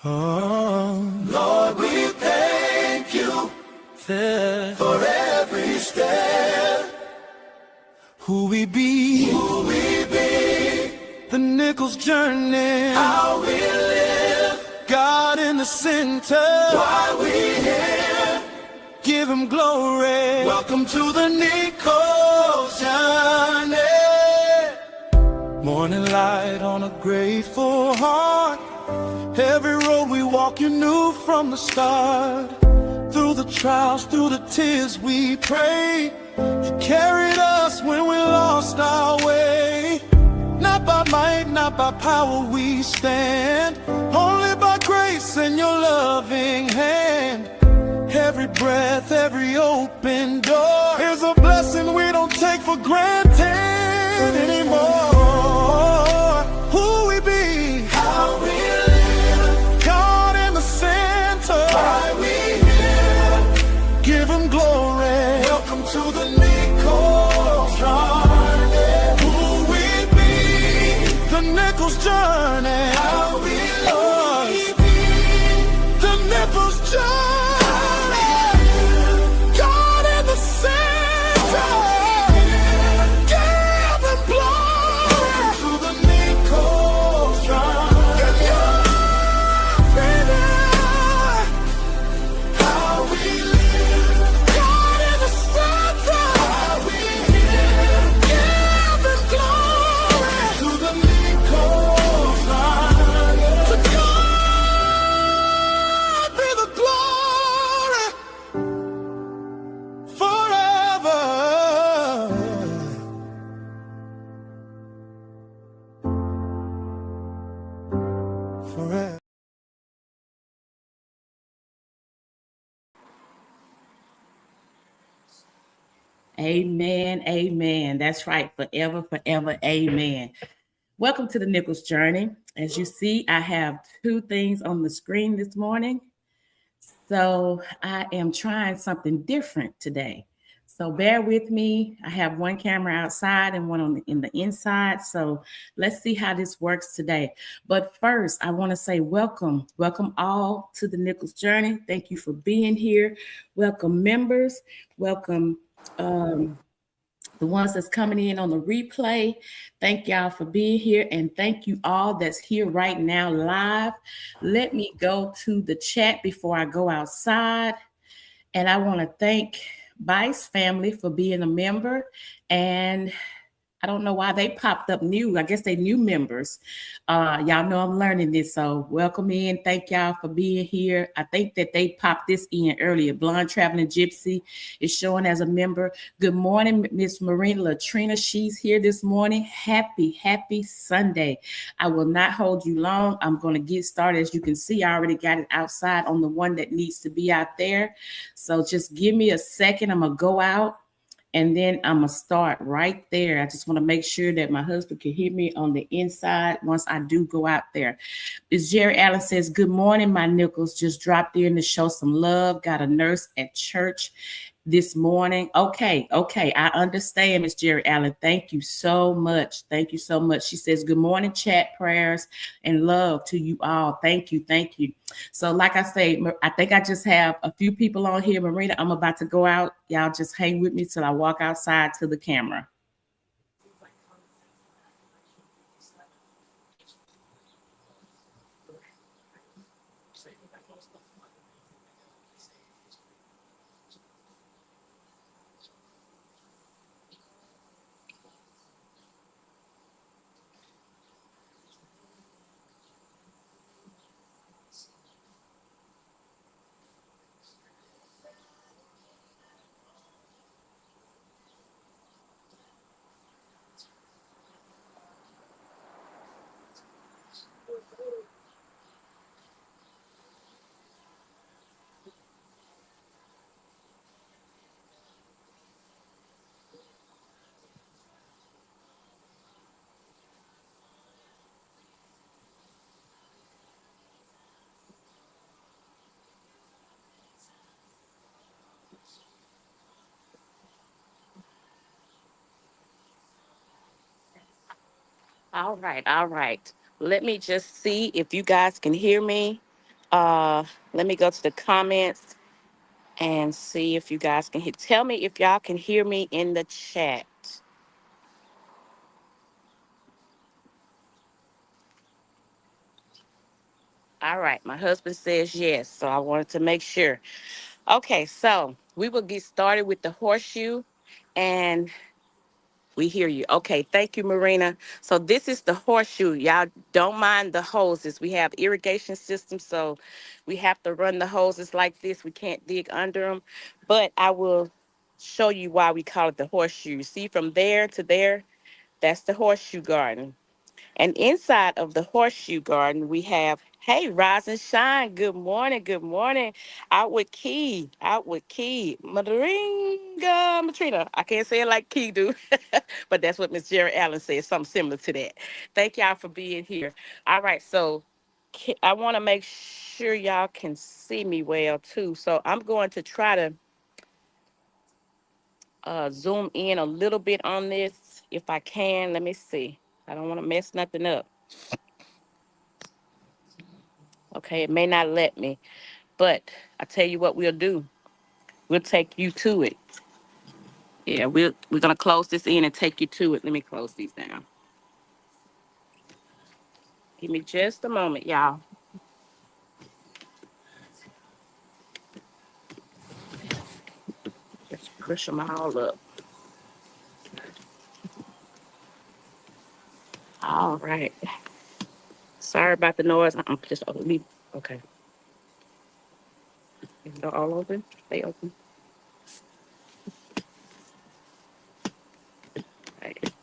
Oh, Lord, we thank you for every step. Who we be, the Nichols journey, how we live, God in the center, why we here, give him glory. Welcome to the Nichols journey. Morning light on a grateful heart. Every road we walk you knew from the start. Through the trials, through the tears we prayed. You carried us when we lost our way. Not by might, not by power we stand, only by grace and your loving hand. Every breath, every open door is a blessing we don't take for granted anymore. Who we be, how we live, God in the center, why we here, give him glory. Welcome to the Nichols journey. Who we be, the Nichols journey, how we live, the Nichols journey. Amen, amen. That's right, forever, forever, amen. Welcome to the Nichols Journey. As you see, I have two things on the screen this morning. So I am trying something different today. So bear with me. I have one camera outside and one in the inside. So let's see how this works today. But first, I want to say welcome all to the Nichols Journey. Thank you for being here. Welcome members. Welcome the ones that's coming in on the replay. Thank y'all for being here, and thank you all that's here right now live. Let me go to the chat before I go outside, and I want to thank Vice family for being a member, and I don't know why they popped up new. I guess they new members. Y'all know I'm learning this, so welcome in. Thank y'all for being here. I think that they popped this in earlier. Blonde Traveling Gypsy is showing as a member. Good morning, Miss Marina Latrina. She's here this morning. Happy Sunday. I will not hold you long. I'm going to get started. As you can see, I already got it outside on the one that needs to be out there. So just give me a second. I'm going to go out. And then I'm going to start right there. I just want to make sure that my husband can hear me on the inside once I do go out there. Ms. Jerry Allen says, good morning, my Nichols. Just dropped in to show some love. Got a nurse at church this morning. Okay. I understand, Ms. Jerry Allen. Thank you so much. She says, good morning, chat, prayers, and love to you all. Thank you. So like I say, I think I just have a few people on here. Marina, I'm about to go out. Y'all just hang with me till I walk outside to the camera. All right. Let me just see if you guys can hear me. Uh, Let me go to the comments and see if you guys can hear. Tell me if y'all can hear me in the chat. All right, my husband says yes, so I wanted to make sure. Okay, so we will get started with the horseshoe, and we hear you. Okay, thank you, Marina. So this is the horseshoe. Y'all don't mind the hoses. We have irrigation systems, so we have to run the hoses like this. We can't dig under them, but I will show you why we call it the horseshoe. See, from there to there, that's the horseshoe garden. And inside of the horseshoe garden, we have, hey, Rise and Shine. Good morning. Good morning. Out with Key. Out with Key. Madringa Matrina. I can't say it like Key do, but that's what Miss Jerry Allen said, something similar to that. Thank y'all for being here. All right, so I want to make sure y'all can see me well too. So I'm going to try to zoom in a little bit on this if I can. Let me see. I don't want to mess nothing up. Okay, it may not let me, but I tell you what we'll do. We'll take you to it. Yeah, we're gonna close this in and take you to it. Let me close these down. Give me just a moment, y'all. Just push them all up. All right. Sorry about the noise. I'm just leave. Okay. Is it all open? Stay open. All right.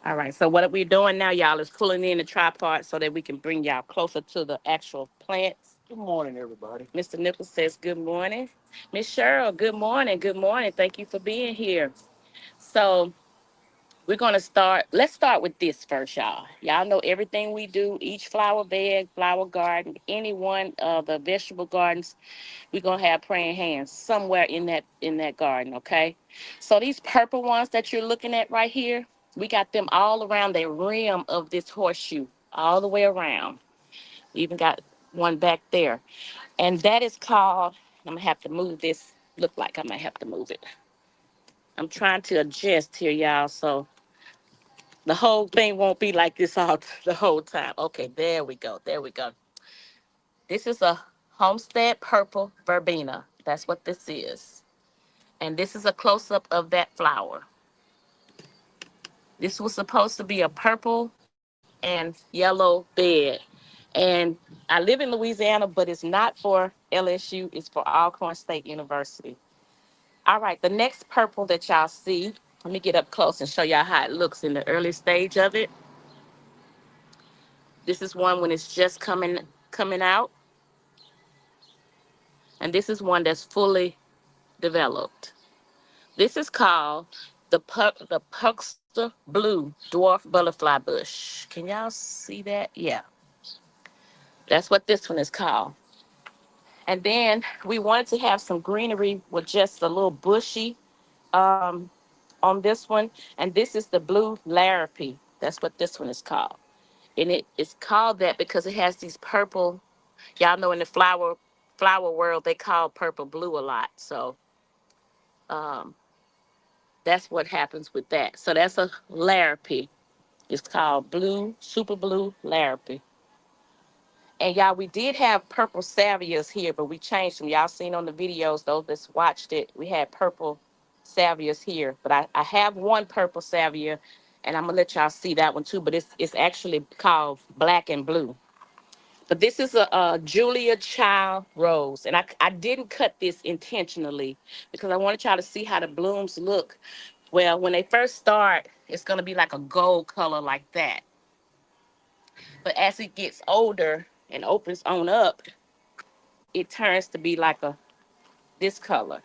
All right. So what we're doing now, y'all, is pulling in the tripod so that we can bring y'all closer to the actual plants. Good morning, everybody. Mr. Nichols says good morning. Miss Cheryl, good morning. Good morning. Thank you for being here. So we're gonna start. Let's start with this first, y'all. Y'all know everything we do, each flower bed, flower garden, any one of the vegetable gardens, we're gonna have praying hands somewhere in that garden, okay? So these purple ones that you're looking at right here, we got them all around the rim of this horseshoe, all the way around. We even got one back there. And that is called, I'm gonna have to move this, look like I might have to move it. I'm trying to adjust here, y'all, so the whole thing won't be like this all the whole time. Okay, there we go. There we go. This is a Homestead Purple Verbena. That's what this is. And this is a close-up of that flower. This was supposed to be a purple and yellow bed. And I live in Louisiana, but it's not for LSU. It's for Alcorn State University. All right, the next purple that y'all see, let me get up close and show y'all how it looks in the early stage of it. This is one when it's just coming out, and this is one that's fully developed. This is called the Puxter Blue Dwarf Butterfly Bush. Can y'all see that? Yeah, that's what this one is called. And then we wanted to have some greenery with just a little bushy um, on this one, and this is the Blue Larrapy. That's what this one is called, and it is called that because it has these purple. Y'all know in the flower world they call purple blue a lot. So um, that's what happens with that. So that's a Larrapy. It's called blue, super blue Larrapy. And y'all, we did have purple salvias here, but we changed them. Y'all seen on the videos, those that's watched it, we had purple salvias here. But I have one purple salvia, and I'm gonna let y'all see that one too. But it's actually called black and blue. But this is a Julia Child rose. And I didn't cut this intentionally because I wanted y'all to see how the blooms look. Well, when they first start, it's going to be like a gold color like that. But as it gets older and opens on up, it turns to be like a this color.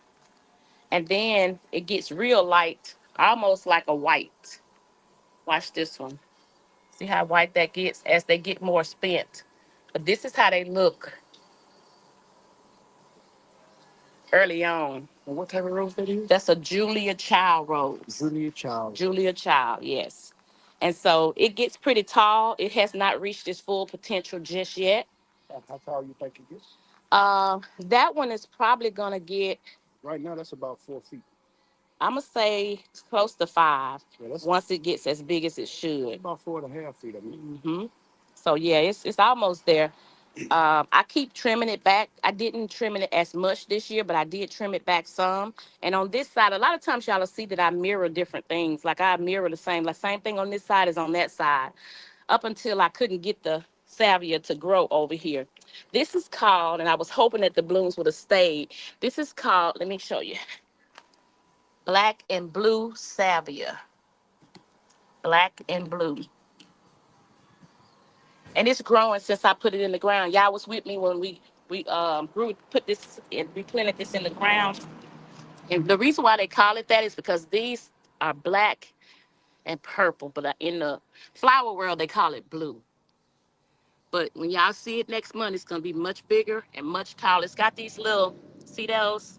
And then it gets real light, almost like a white. Watch this one. See how white that gets as they get more spent. But this is how they look early on. And what type of rose that is? That's a Julia Child rose. Julia Child. Julia Child, yes. And so it gets pretty tall. It has not reached its full potential just yet. How tall you think it gets? That one is probably gonna get. Right now, that's about 4 feet. I'm gonna say close to 5. Yeah, that's Once it gets as big as it should. about 4.5 feet. I mean, So yeah, it's almost there. I keep trimming it back. I didn't trim it as much this year, but I did trim it back some. And on this side, a lot of times y'all will see that I mirror different things. Like I mirror the same, like same thing on this side is on that side. Up until I couldn't get the salvia to grow over here. This is called, and I was hoping that the blooms would have stayed. This is called, let me show you, black and blue salvia. Black and blue. And it's growing since I put it in the ground. Y'all was with me when we grew put this and we planted this in the ground. And the reason why they call it that is because these are black and purple, but in the flower world they call it blue. But when y'all see it next month, it's gonna be much bigger and much taller. It's got these little, see those?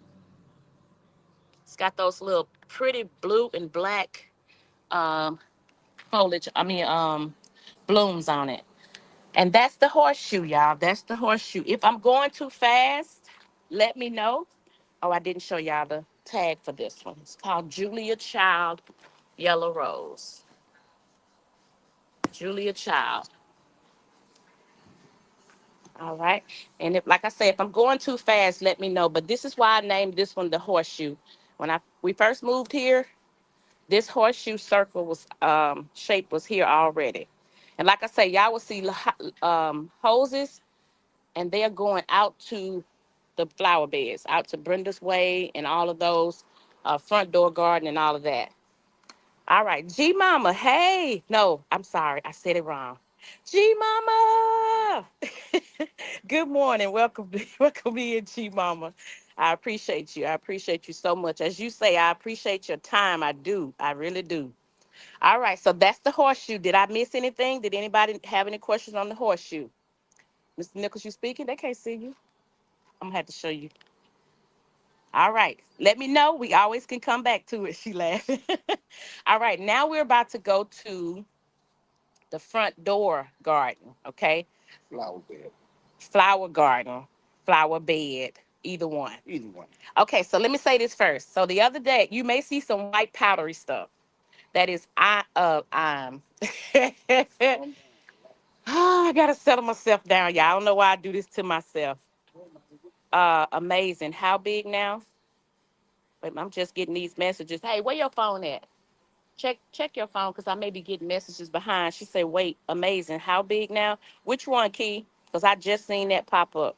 It's got those little pretty blue and black um, foliage. Blooms on it. And that's the horseshoe, y'all. That's the horseshoe. If I'm going too fast, let me know. Oh, I didn't show y'all the tag for this one. It's called Julia Child Yellow Rose. Julia Child. All right. And if, like I say, if I'm going too fast, let me know. But this is why I named this one the horseshoe. When we first moved here, this horseshoe circle was shape was here already. And like I say, y'all will see hoses, and they're going out to the flower beds, out to Brenda's Way and all of those, front door garden and all of that. All right, G Mama. Hey, no, I'm sorry, I said it wrong. G Mama. Good morning. Welcome, welcome in, G Mama. I appreciate you. I appreciate you so much. As you say, I appreciate your time. I do. I really do. All right, so that's the horseshoe. Did I miss anything? Did anybody have any questions on the horseshoe? Mr. Nichols, you speaking? They can't see you. I'm gonna have to show you. All right. Let me know. We always can come back to it. She laughed. All right. Now we're about to go to the front door garden. Okay. flower bed. Flower garden, flower bed, either one. Either one. Okay. So let me say this first. So the other day, you may see some white powdery stuff. That is, I'm. I gotta settle myself down, y'all. I don't know why I do this to myself. Amazing. How big now? Wait, I'm just getting these messages. Hey, where your phone at? Check your phone because I may be getting messages behind. She said, wait, amazing. How big now? Which one, Key? Because I just seen that pop up.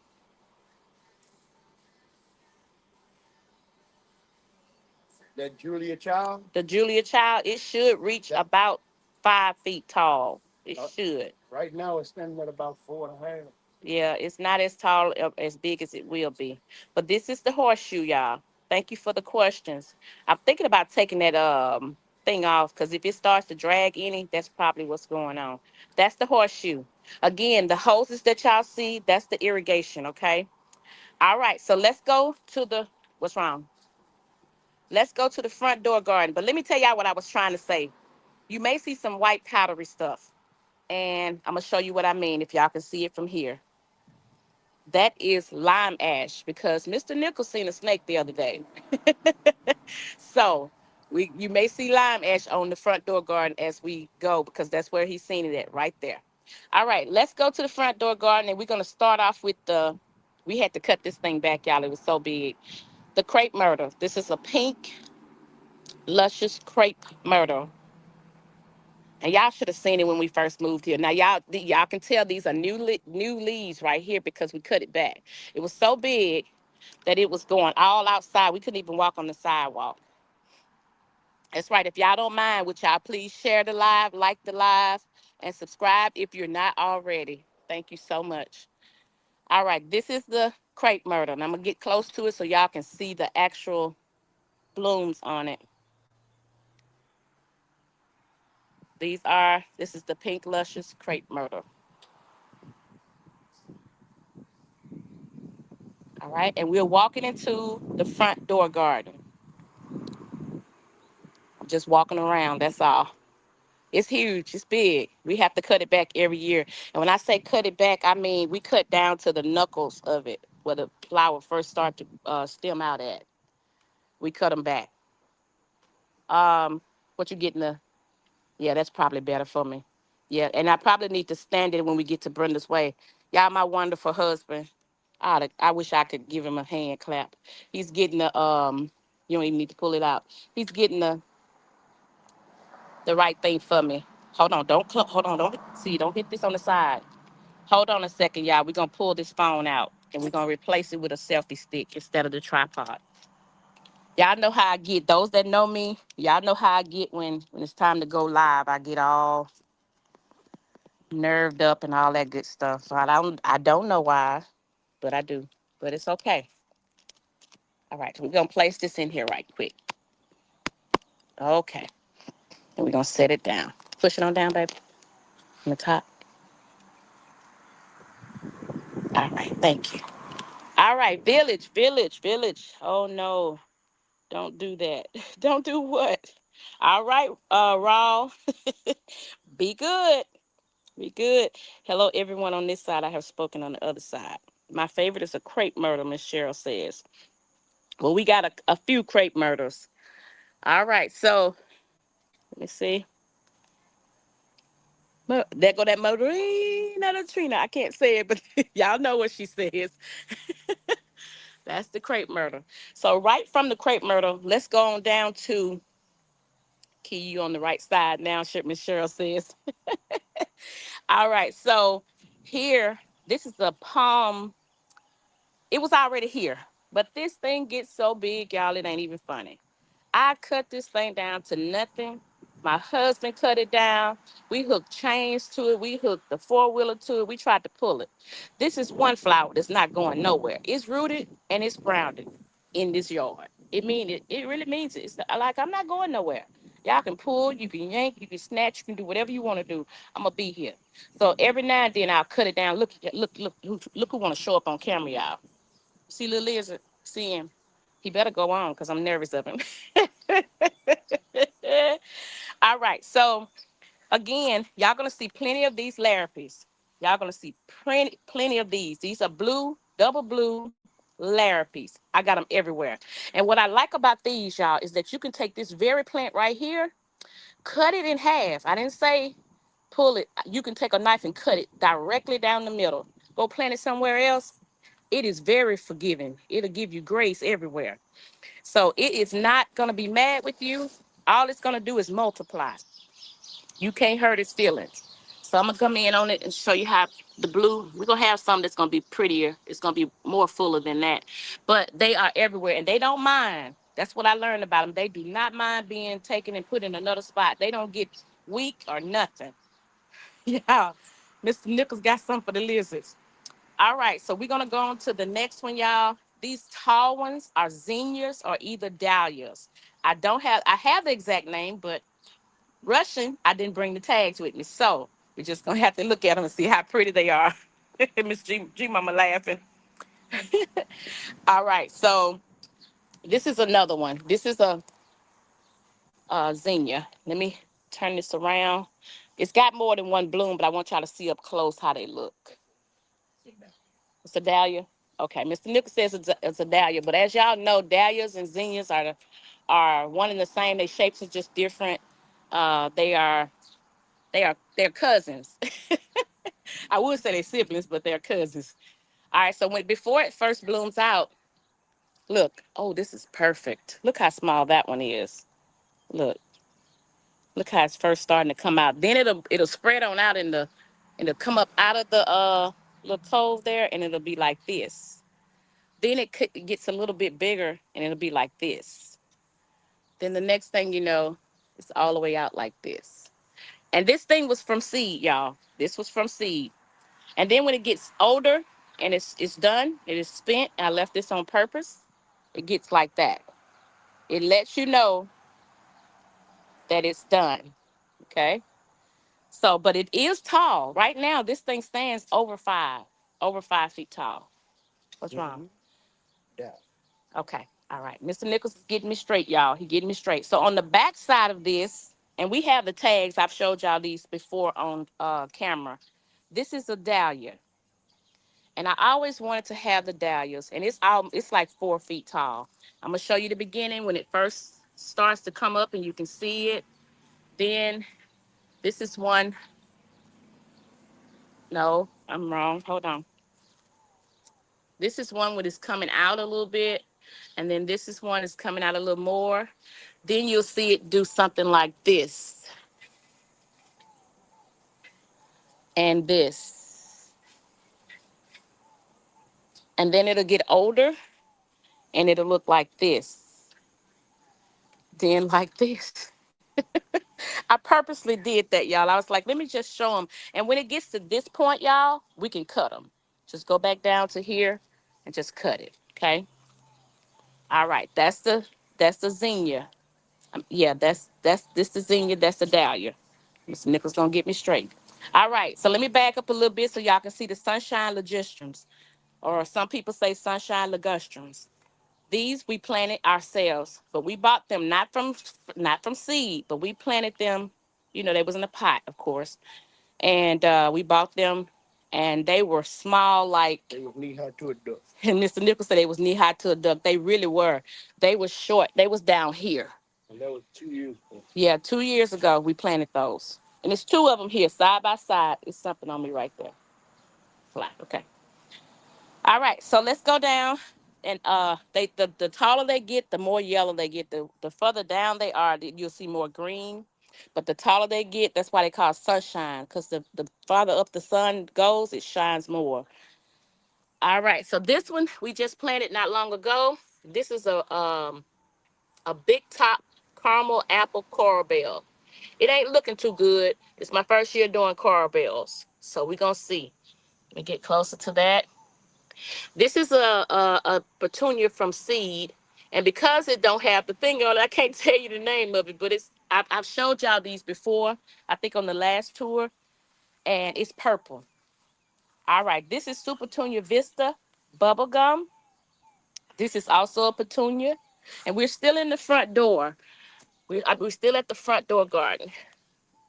That Julia Child. The Julia Child, it should reach about 5 feet tall. It should. Right now, it's standing at about 4.5. Yeah, it's not as tall as big as it will be. But this is the horseshoe, y'all. Thank you for the questions. I'm thinking about taking that thing off because if it starts to drag any, that's probably what's going on. That's the horseshoe. Again, the hoses that y'all see, that's the irrigation, okay? All right, so let's go to the what's wrong? Let's go to the front door garden. But let me tell y'all what I was trying to say. You may see some white powdery stuff. And I'm gonna show you what I mean if y'all can see it from here. That is lime ash because Mr. Nichols seen a snake the other day. So you may see lime ash on the front door garden as we go because that's where he's seen it at, right there. All right, let's go to the front door garden and we're gonna start off with we had to cut this thing back, y'all. It was so big. The crepe myrtle. This is a pink, luscious crepe myrtle. And y'all should have seen it when we first moved here. Now y'all can tell these are new leaves right here because we cut it back. It was so big that it was going all outside. We couldn't even walk on the sidewalk. That's right. If y'all don't mind, would y'all please share the live, like the live, and subscribe if you're not already. Thank you so much. All right, this is the crepe myrtle. And I'm gonna get close to it so y'all can see the actual blooms on it. This is the pink luscious crepe myrtle. All right, and we're walking into the front door garden. I'm just walking around, that's all. It's huge. It's big. We have to cut it back every year. And when I say cut it back, I mean we cut down to the knuckles of it, where the flower first start to stem out at. We cut them back. What you getting the? Yeah, that's probably better for me. Yeah, and I probably need to stand it when we get to Brenda's way. Y'all, my wonderful husband. I wish I could give him a hand clap. He's getting the. You don't even need to pull it out. He's getting the right thing for me. Hold on, hold on, don't see, don't hit this on the side. Hold on a second, y'all. We're gonna pull this phone out and we're gonna replace it with a selfie stick instead of the tripod. Y'all know how I get. Those that know me, y'all know how I get when it's time to go live. I get all nerved up and all that good stuff. So I don't know why, but I do. But it's okay. All right, so we're gonna place this in here right quick. Okay. And we're gonna set it down. Push it on down, baby. On the top. All right, thank you. All right, village, village, village. Oh no, don't do that. Don't do what? All right, Raw. Be good. Be good. Hello, everyone on this side. I have spoken on the other side. My favorite is a crepe myrtle, Miss Cheryl says. Well, we got a few crepe myrtles. All right, so let me see. There go that Marina Trina. I can't say it, but y'all know what she says. That's the crepe myrtle. So right from the crepe myrtle, let's go on down to Key. You on the right side now, Miss Cheryl says. All right, so here, this is the palm. It was already here, but this thing gets so big, y'all, it ain't even funny. I cut this thing down to nothing. My husband cut it down. We hooked chains to it. We hooked the four-wheeler to it. We tried to pull it. This is one flower that's not going nowhere. It's rooted and it's grounded in this yard. It really means it. It's like I'm not going nowhere. Y'all can pull, you can yank, you can snatch, you can do whatever you want to do. I'm gonna be here. So every now and then I'll cut it down. Look who want to show up on camera, y'all. See little lizard? See him? He better go on because I'm nervous of him. All right. So again, y'all gonna see plenty of these Larapies. Y'all gonna see plenty of these. These are blue, double blue Larapies. I got them everywhere. And what I like about these, y'all, is that you can take this very plant right here, cut it in half. I didn't say pull it. You can take a knife and cut it directly down the middle. Go plant it somewhere else. It is very forgiving. It'll give you grace everywhere. So it is not going to be mad with you. All it's going to do is multiply. You can't hurt its feelings. So I'm going to come in on it and show you how the blue, we're going to have some that's going to be prettier. It's going to be more fuller than that. But they are everywhere and they don't mind. That's what I learned about them. They do not mind being taken and put in another spot. They don't get weak or nothing. Yeah. Mr. Nichols got some for the lizards. All right, so we're gonna go on to the next one, y'all. These tall ones are zinnias or either dahlias. I have the exact name, but Russian, I didn't bring the tags with me. So we're just gonna have to look at them and see how pretty they are. Miss G Mama laughing. All right, so this is another one. This is a zinnia. Let me turn this around. It's got more than one bloom, but I want y'all to see up close how they look. It's a dahlia. Okay, Mr. Nichols says it's a dahlia, but as y'all know, dahlias and zinnias are one and the same. Their shapes are just different. They are they're cousins. I would say they're siblings, but they're cousins. All right, so before it first blooms out, look. Oh, this is perfect. Look how small that one is. Look, look how it's first starting to come out. Then it'll spread on out it'll come up out of the little cove there, and it'll be like this. Then it gets a little bit bigger and it'll be like this. Then the next thing you know, it's all the way out like this. And this thing was from seed, y'all. This was from seed. And then when it gets older and it's done, it is spent. I left this on purpose. It gets like that. It lets you know that it's done. Okay. So, but it is tall. Right now, this thing stands over 5 feet tall. What's wrong? Yeah. Okay. All right. Mr. Nichols is getting me straight, y'all. He getting me straight. So on the back side of this, And we have the tags. I've showed y'all these before on camera. This is a dahlia. And I always wanted to have the dahlias. And it's like 4 feet tall. I'm going to show you the beginning when it first starts to come up and you can see it. Then this is one. No, I'm wrong. Hold on. This is one when it's coming out a little bit. And then this is one that's coming out a little more. Then you'll see it do something like this. And this. And then it'll get older. And it'll look like this. Then like this. I purposely did that, y'all. I was like, let me just show them. And when it gets to this point, y'all, we can cut them. Just go back down to here and just cut it, okay? All right, that's the zinnia. Yeah, this the zinnia, that's the dahlia. Mr. Nichols gonna get me straight. All right, so let me back up a little bit so y'all can see the sunshine ligustrums, or some people say sunshine ligustrums. These we planted ourselves, but we bought them not from seed, but we planted them. You know, they was in a pot, of course, and we bought them, and they were small, like. They was knee high to a duck. And Mr. Nichols said they was knee high to a duck. They really were. They was short. They was down here. And that was 2 years ago. Yeah, 2 years ago we planted those, and it's two of them here side by side. It's something on me right there. Flat. Okay. All right, so let's go down, and the taller they get, the more yellow they get. The further down they are, you'll see more green. But the taller they get, that's why they call it sunshine, because the farther up the sun goes, it shines more. All right, so this one we just planted not long ago. This is a big top caramel apple coral bell. It ain't looking too good. It's my first year doing coral bells, so we're gonna see. Let me get closer to that. This is a petunia from seed, and because it don't have the thing on it, I can't tell you the name of it, but I've showed y'all these before, I think on the last tour, and it's purple. All right, this is Super Petunia Vista bubblegum. This is also a petunia, and we're still in the front door. We're still at the front door garden.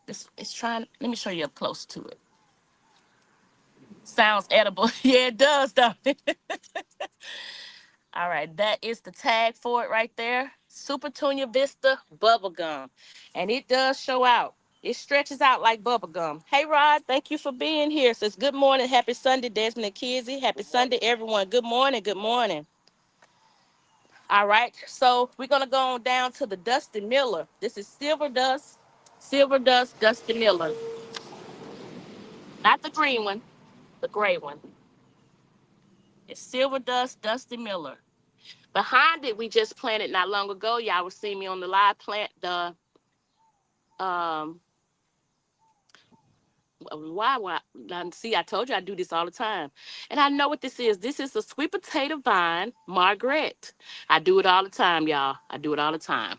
This is trying. Let me show you up close to it. Sounds edible. Yeah, it does, don't it? All right, that is the tag for it right there. Super Petunia Vista bubblegum. And it does show out. It stretches out like bubblegum. Hey, Rod, thank you for being here. Says good morning. Happy Sunday, Desmond and Kizzy. Happy Sunday, everyone. Good morning. Good morning. All right, so we're going to go on down to the Dusty Miller. This is Silver Dust Dusty Miller. Not the green one, the gray one. It's Silver Dust Dusty Miller. Behind it, we just planted not long ago. Y'all will see me on the live plant the why see, I told you I do this all the time. And I know what this is. This is a sweet potato vine, Margaret. I do it all the time, y'all. I do it all the time.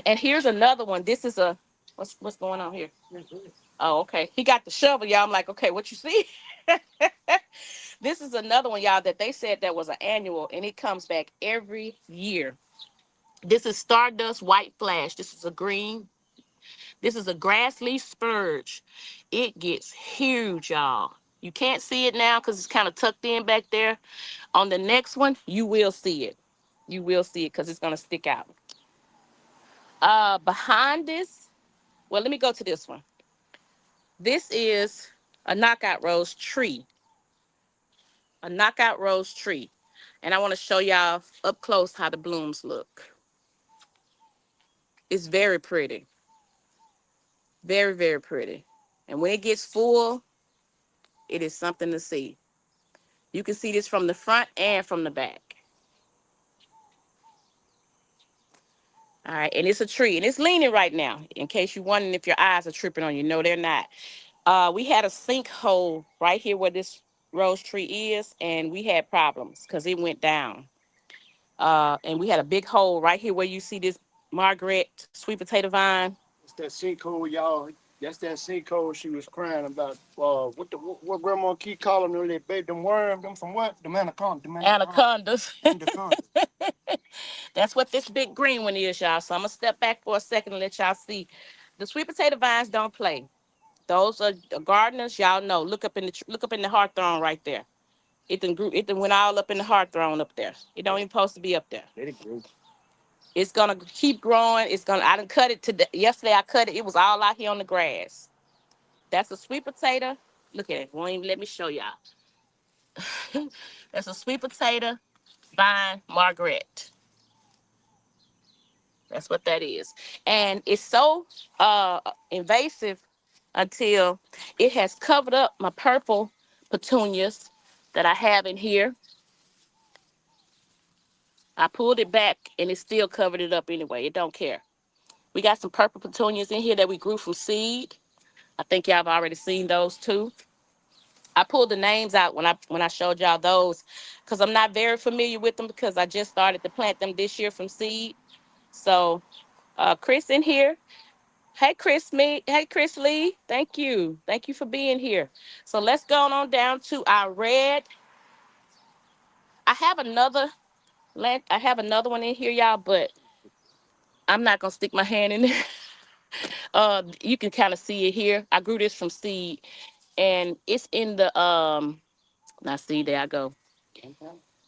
And here's another one. This is a what's going on here? Oh, okay. He got the shovel, y'all. I'm like, okay, what you see? This is another one, y'all, that they said that was an annual, and it comes back every year. This is Stardust White Flash. This is a green. This is a grass leaf spurge. It gets huge, y'all. You can't see it now because it's kind of tucked in back there. On the next one, you will see it. You will see it because it's going to stick out. Behind this, well, let me go to this one. This is a knockout rose tree. A knockout rose tree. And I want to show y'all up close how the blooms look. It's very pretty. Very, very pretty. And when it gets full, it is something to see. You can see this from the front and from the back. All right, and it's a tree, and it's leaning right now, in case you're wondering if your eyes are tripping on you. No, they're not. We had a sinkhole right here where this rose tree is, and we had problems because it went down. And we had a big hole right here where you see this Margaret sweet potato vine. It's that sinkhole, y'all. That's that sinkhole she was crying about. What Grandma keep calling them? They bait them worms. Them from what? The anaconda. Anacondas. Anacondas. That's what this big green one is, y'all. So I'm gonna step back for a second and let y'all see. The sweet potato vines don't play. Those are the gardeners, y'all know. Look up in the hawthorn right there. It done grew. It done went all up in the hawthorn up there. It don't even supposed to be up there. Let it grow. It's gonna keep growing. It's gonna. I done cut it today. Yesterday I cut it. It was all out here on the grass. That's a sweet potato. Look at it. Won't even let me show y'all. That's a sweet potato vine Margaret. That's what that is. And it's so invasive until it has covered up my purple petunias that I have in here. I pulled it back and it still covered it up anyway. It don't care. We got some purple petunias in here that we grew from seed. I think y'all have already seen those too. I pulled the names out when I showed y'all those because I'm not very familiar with them because I just started to plant them this year from seed. So Chris in here. Hey Chris Lee. Thank you. Thank you for being here. So let's go on down to our red. I have another I have another one in here, y'all, but I'm not gonna stick my hand in there. You can kind of see it here. I grew this from seed and it's in the now see there I go.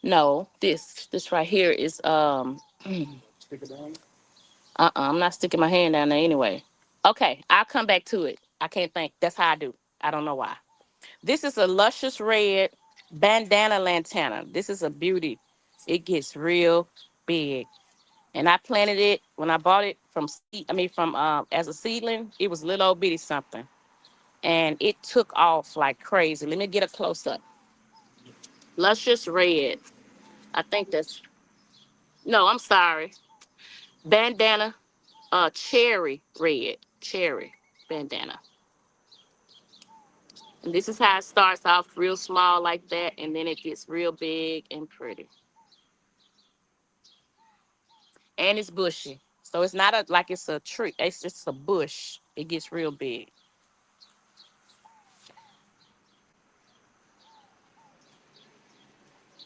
No, this right here is Stick it down. I'm not sticking my hand down there anyway. Okay, I'll come back to it. I can't think. That's how I do. I don't know why. This is a luscious red bandana lantana. This is a beauty. It gets real big. And I planted it when I bought it from from as a seedling. It was little old bitty something. And it took off like crazy. Let me get a close up. Luscious red. I think that's no, I'm sorry. Bandana cherry red. Cherry bandana. And this is how it starts off real small like that, and then it gets real big and pretty. And it's bushy. So it's not like it's a tree. It's just a bush. It gets real big.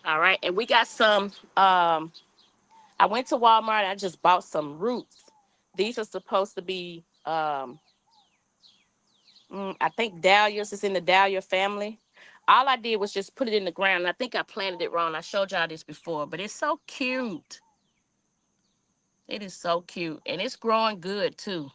All right. And we got some I went to Walmart and I just bought some roots. These are supposed to be I think dahlias is in the dahlia family. All I did was just put it in the ground. And I think I planted it wrong. I showed y'all this before, but it's so cute. It is so cute. And it's growing good too.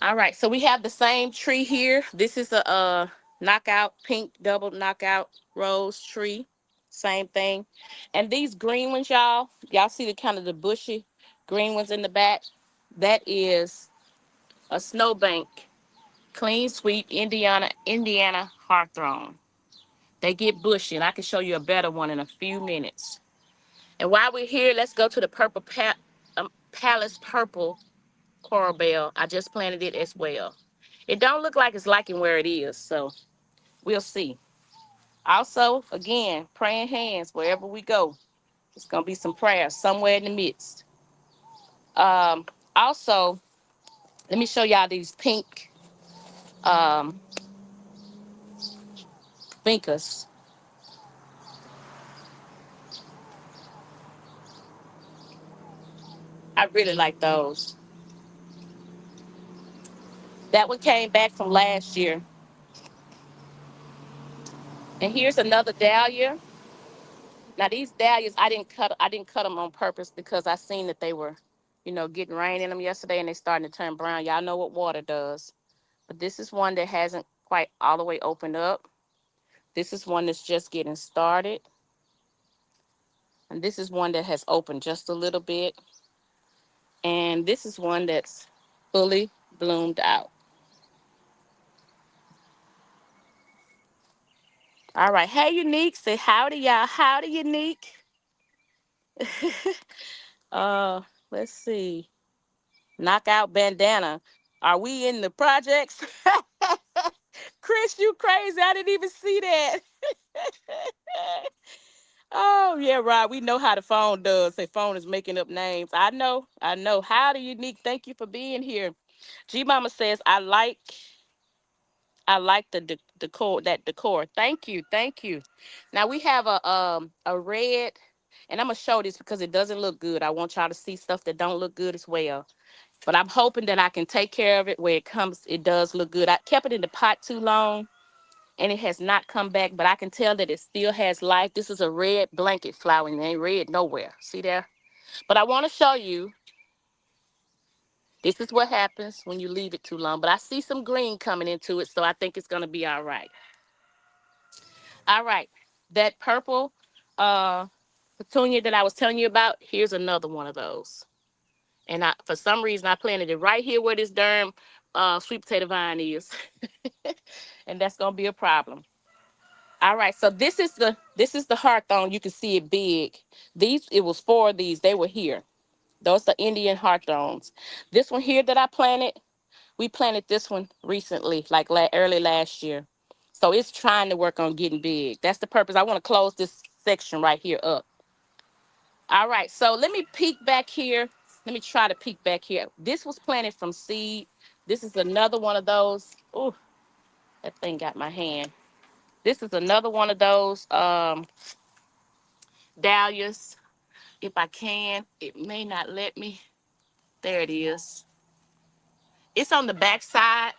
All right, so we have the same tree here. This is a knockout pink double knockout rose tree. Same thing. And these green ones, y'all see the kind of the bushy green ones in the back? That is a snowbank, clean sweep Indiana hawthorn. They get bushy, and I can show you a better one in a few minutes. And while we're here, let's go to the palace purple coral bell. I just planted it as well. It don't look like it's liking where it is, so we'll see. Also, again, praying hands wherever we go. It's gonna be some prayers somewhere in the midst. Um, Also, let me show y'all these pink um vincas. I really like those. That one came back from last year. And here's another dahlia. Now these dahlias, I didn't cut them on purpose because I seen that they were, getting rain in them yesterday and they starting to turn brown. Y'all know what water does. But this is one that hasn't quite all the way opened up. This is one that's just getting started. And this is one that has opened just a little bit. And this is one that's fully bloomed out. All right. Hey, Unique. Say howdy, y'all. Howdy, Unique. uh, let's see. Knockout bandana. Are we in the projects? Chris, you crazy. I didn't even see that. Oh, yeah, Rob. We know how the phone does. Say phone is making up names. I know. I know. Howdy, Unique. Thank you for being here. G Mama says, I like the decor, that decor. Thank you. Thank you. Now we have a red. And I'm gonna show this because it doesn't look good. I want y'all to see stuff that don't look good as well. But I'm hoping that I can take care of it where it comes. It does look good. I kept it in the pot too long, and it has not come back. But I can tell that it still has life. This is a red blanket flower, and it ain't red nowhere. See there? But I want to show you. This is what happens when you leave it too long. But I see some green coming into it, so I think it's gonna be all right. All right, that purple uh petunia that I was telling you about. Here's another one of those. And I, for some reason, I planted it right here where this darn sweet potato vine is, and that's gonna be a problem. All right, so this is the hawthorn. You can see it big. These, it was four of these. They were here. Those are Indian hawthorns. This one here that I planted, we planted this one recently, like early last year. So it's trying to work on getting big. That's the purpose. I want to close this section right here up. All right, so let me peek back here. Let me try to peek back here. This was planted from seed. This is another one of those. Oh, that thing got my hand. This is another one of those dahlias. If I can, it may not let me. There it is. It's on the back side,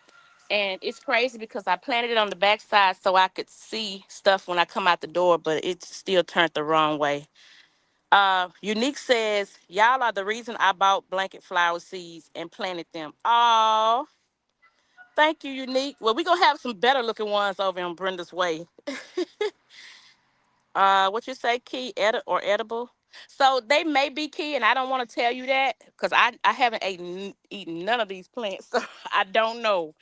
and it's crazy because I planted it on the back side so I could see stuff when I come out the door, but it still turned the wrong way. Unique says, y'all are the reason I bought blanket flower seeds and planted them. Oh, thank you, Unique. Well, we're gonna have some better looking ones over on Brenda's way. What you say, key or edible? So they may be key, and I don't want to tell you that because I haven't eaten none of these plants, so I don't know.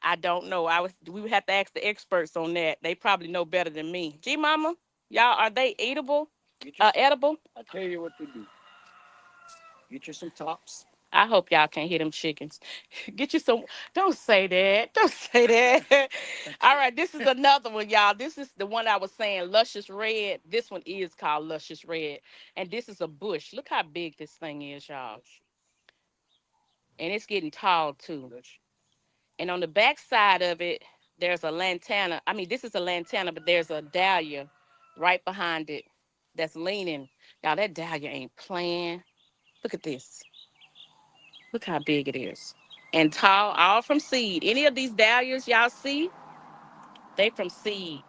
I don't know. We would have to ask the experts on that. They probably know better than me. G Mama, y'all, are they eatable? Edible? I tell you what to do. Get you some tops. I hope y'all can't hear them chickens. Get you some. Don't say that. Don't say that. All right, this is another one, y'all. This is the one I was saying, luscious red. This one is called luscious red, and this is a bush. Look how big this thing is, y'all, and it's getting tall too. And on the back side of it, there's a lantana. I mean, this is a lantana, but there's a dahlia right behind it that's leaning. Y'all, that dahlia ain't playing. Look at this. Look how big it is. And tall, all from seed. Any of these dahlias y'all see, they from seed.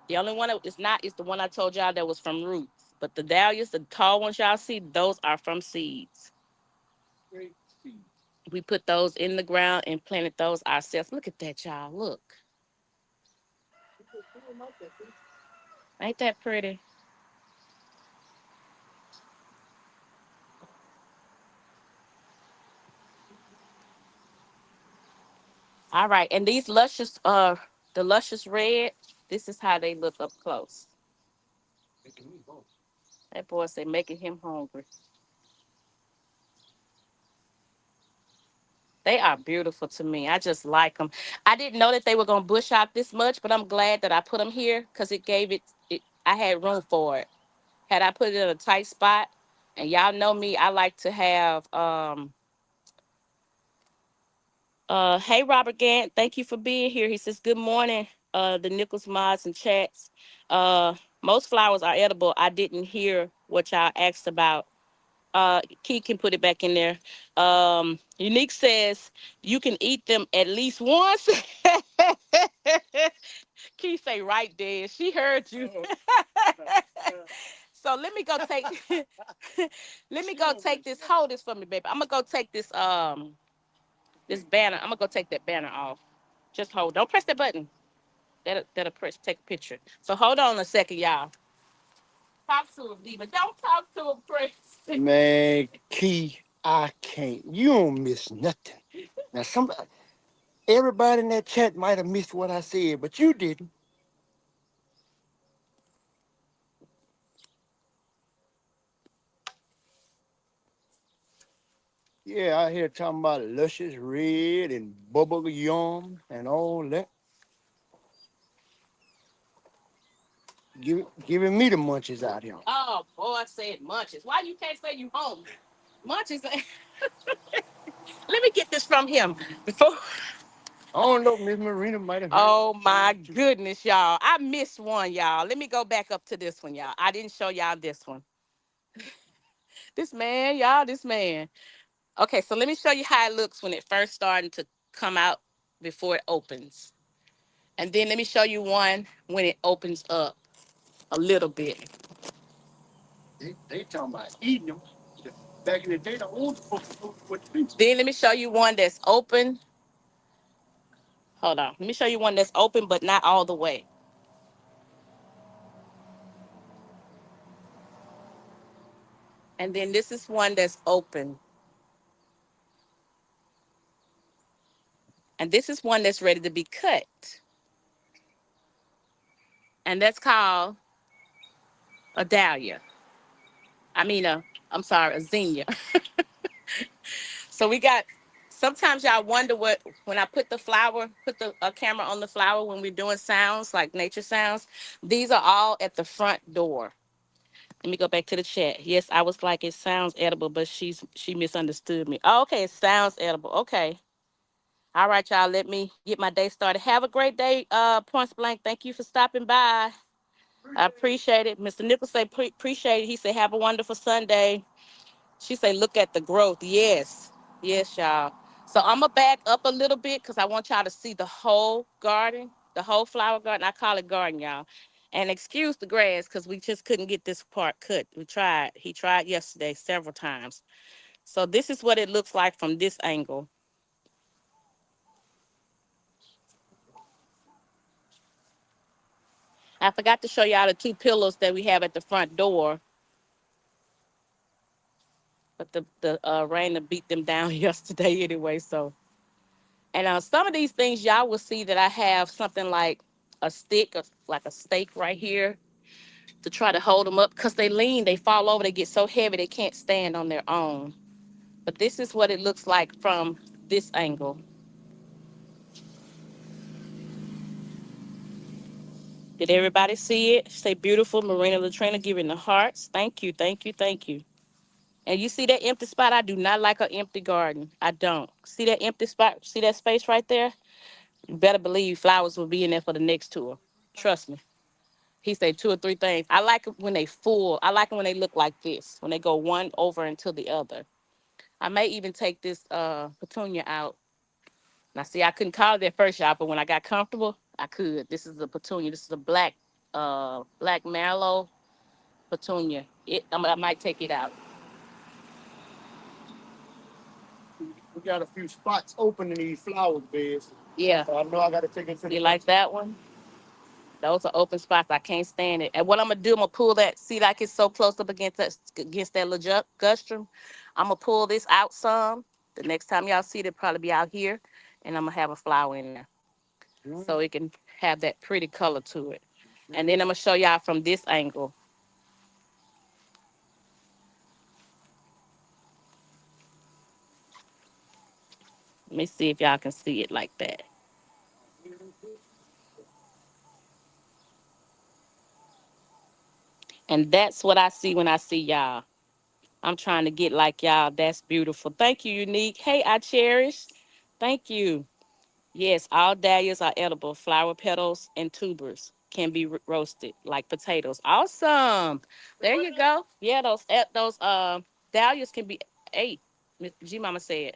The only one that is not is the one I told y'all that was from roots. But the dahlias, the tall ones y'all see, those are from seeds. Great seed. We put those in the ground and planted those ourselves. Look at that, y'all. Look. Ain't that pretty? All right. And these luscious, the luscious red, this is how they look up close. That boy say making him hungry. They are beautiful to me. I just like them. I didn't know that they were gonna bush out this much, but I'm glad that I put them here because it gave it. I had room for it. Had I put it in a tight spot, and y'all know me, I like to have. Hey Robert Gant, thank you for being here. He says good morning. The Nichols mods and chats. Most flowers are edible. I didn't hear what y'all asked about. Key can put it back in there. Unique says you can eat them at least once. Key say right there. She heard you. So let me go take let me go take this. Hold this for me, baby. I'm gonna go take this banner. I'm gonna go take that banner off. Just hold. Don't press that button. That'll press take a picture. So hold on a second, y'all. Talk to him, Diva. Don't talk to him, Prince. Man, Key, I can't. You don't miss nothing. Now, everybody in that chat might have missed what I said, but you didn't. Yeah, I hear talking about luscious red and bubble yum and all that. Giving me the munchies out here. Oh, boy, I said munches. Why you can't say you home? Munches. Let me get this from him before. I don't know. Miss Marina might have heard. Oh my goodness, y'all. I missed one, y'all. Let me go back up to this one, y'all. I didn't show y'all this one. This man, y'all, this man. Okay, so let me show you how it looks when it first starting to come out before it opens. And then let me show you one when it opens up a little bit. They talking about eating them. Back in the day, the old folks know what to do. Then let me show you one that's open. Hold on. Let me show you one that's open, but not all the way. And then this is one that's open. And this is one that's ready to be cut. And that's called a dahlia. I mean, I'm sorry, a zinnia. So we got, sometimes y'all wonder what, when I put the flower, put the camera on the flower when we're doing sounds, like nature sounds, these are all at the front door. Let me go back to the chat. Yes, I was like, it sounds edible, but she misunderstood me. Oh, okay, it sounds edible. Okay. All right, y'all, let me get my day started. Have a great day, Points Blank. Thank you for stopping by. I appreciate it. Mr. Nichols say appreciate it. He said, have a wonderful Sunday. She say, look at the growth. Yes. Yes, y'all. So I'm going to back up a little bit because I want y'all to see the whole garden, the whole flower garden. I call it garden, y'all. And excuse the grass because we just couldn't get this part cut. We tried. He tried yesterday several times. So this is what it looks like from this angle. I forgot to show y'all the two pillows that we have at the front door. But the rain beat them down yesterday anyway. So, and some of these things y'all will see that I have something like a stick, like a stake right here to try to hold them up because they lean, they fall over, they get so heavy they can't stand on their own. But this is what it looks like from this angle. Did everybody see it? Say beautiful, Marina Latrina giving the hearts. Thank you, thank you, thank you. And you see that empty spot? I do not like an empty garden. I don't. See that empty spot? See that space right there? You better believe flowers will be in there for the next tour. Trust me. He said two or three things. I like it when they full. I like it when they look like this, when they go one over into the other. I may even take this petunia out. Now, see, I couldn't call it at first, y'all, but when I got comfortable, I could. This is a petunia. This is a black mallow petunia. I might take it out. We got a few spots open in these flower beds. Yeah. So I know I got to take it to You like that one? Those are open spots. I can't stand it. And what I'm gonna do, I'm gonna pull that. See, like it's so close up against that little gustrum. I'm gonna pull this out some. The next time y'all see it, it'll probably be out here, and I'm gonna have a flower in there, so it can have that pretty color to it. And then I'm gonna show y'all from this angle. Let me see if y'all can see it like that. And that's what I see when I see y'all. I'm trying to get like y'all. That's beautiful. Thank you, Unique. Hey, I cherish. Thank you. Yes, all dahlias are edible. Flower petals and tubers can be roasted like potatoes. Awesome. There you go. Yeah, those dahlias can be ate. Miss G Mama said.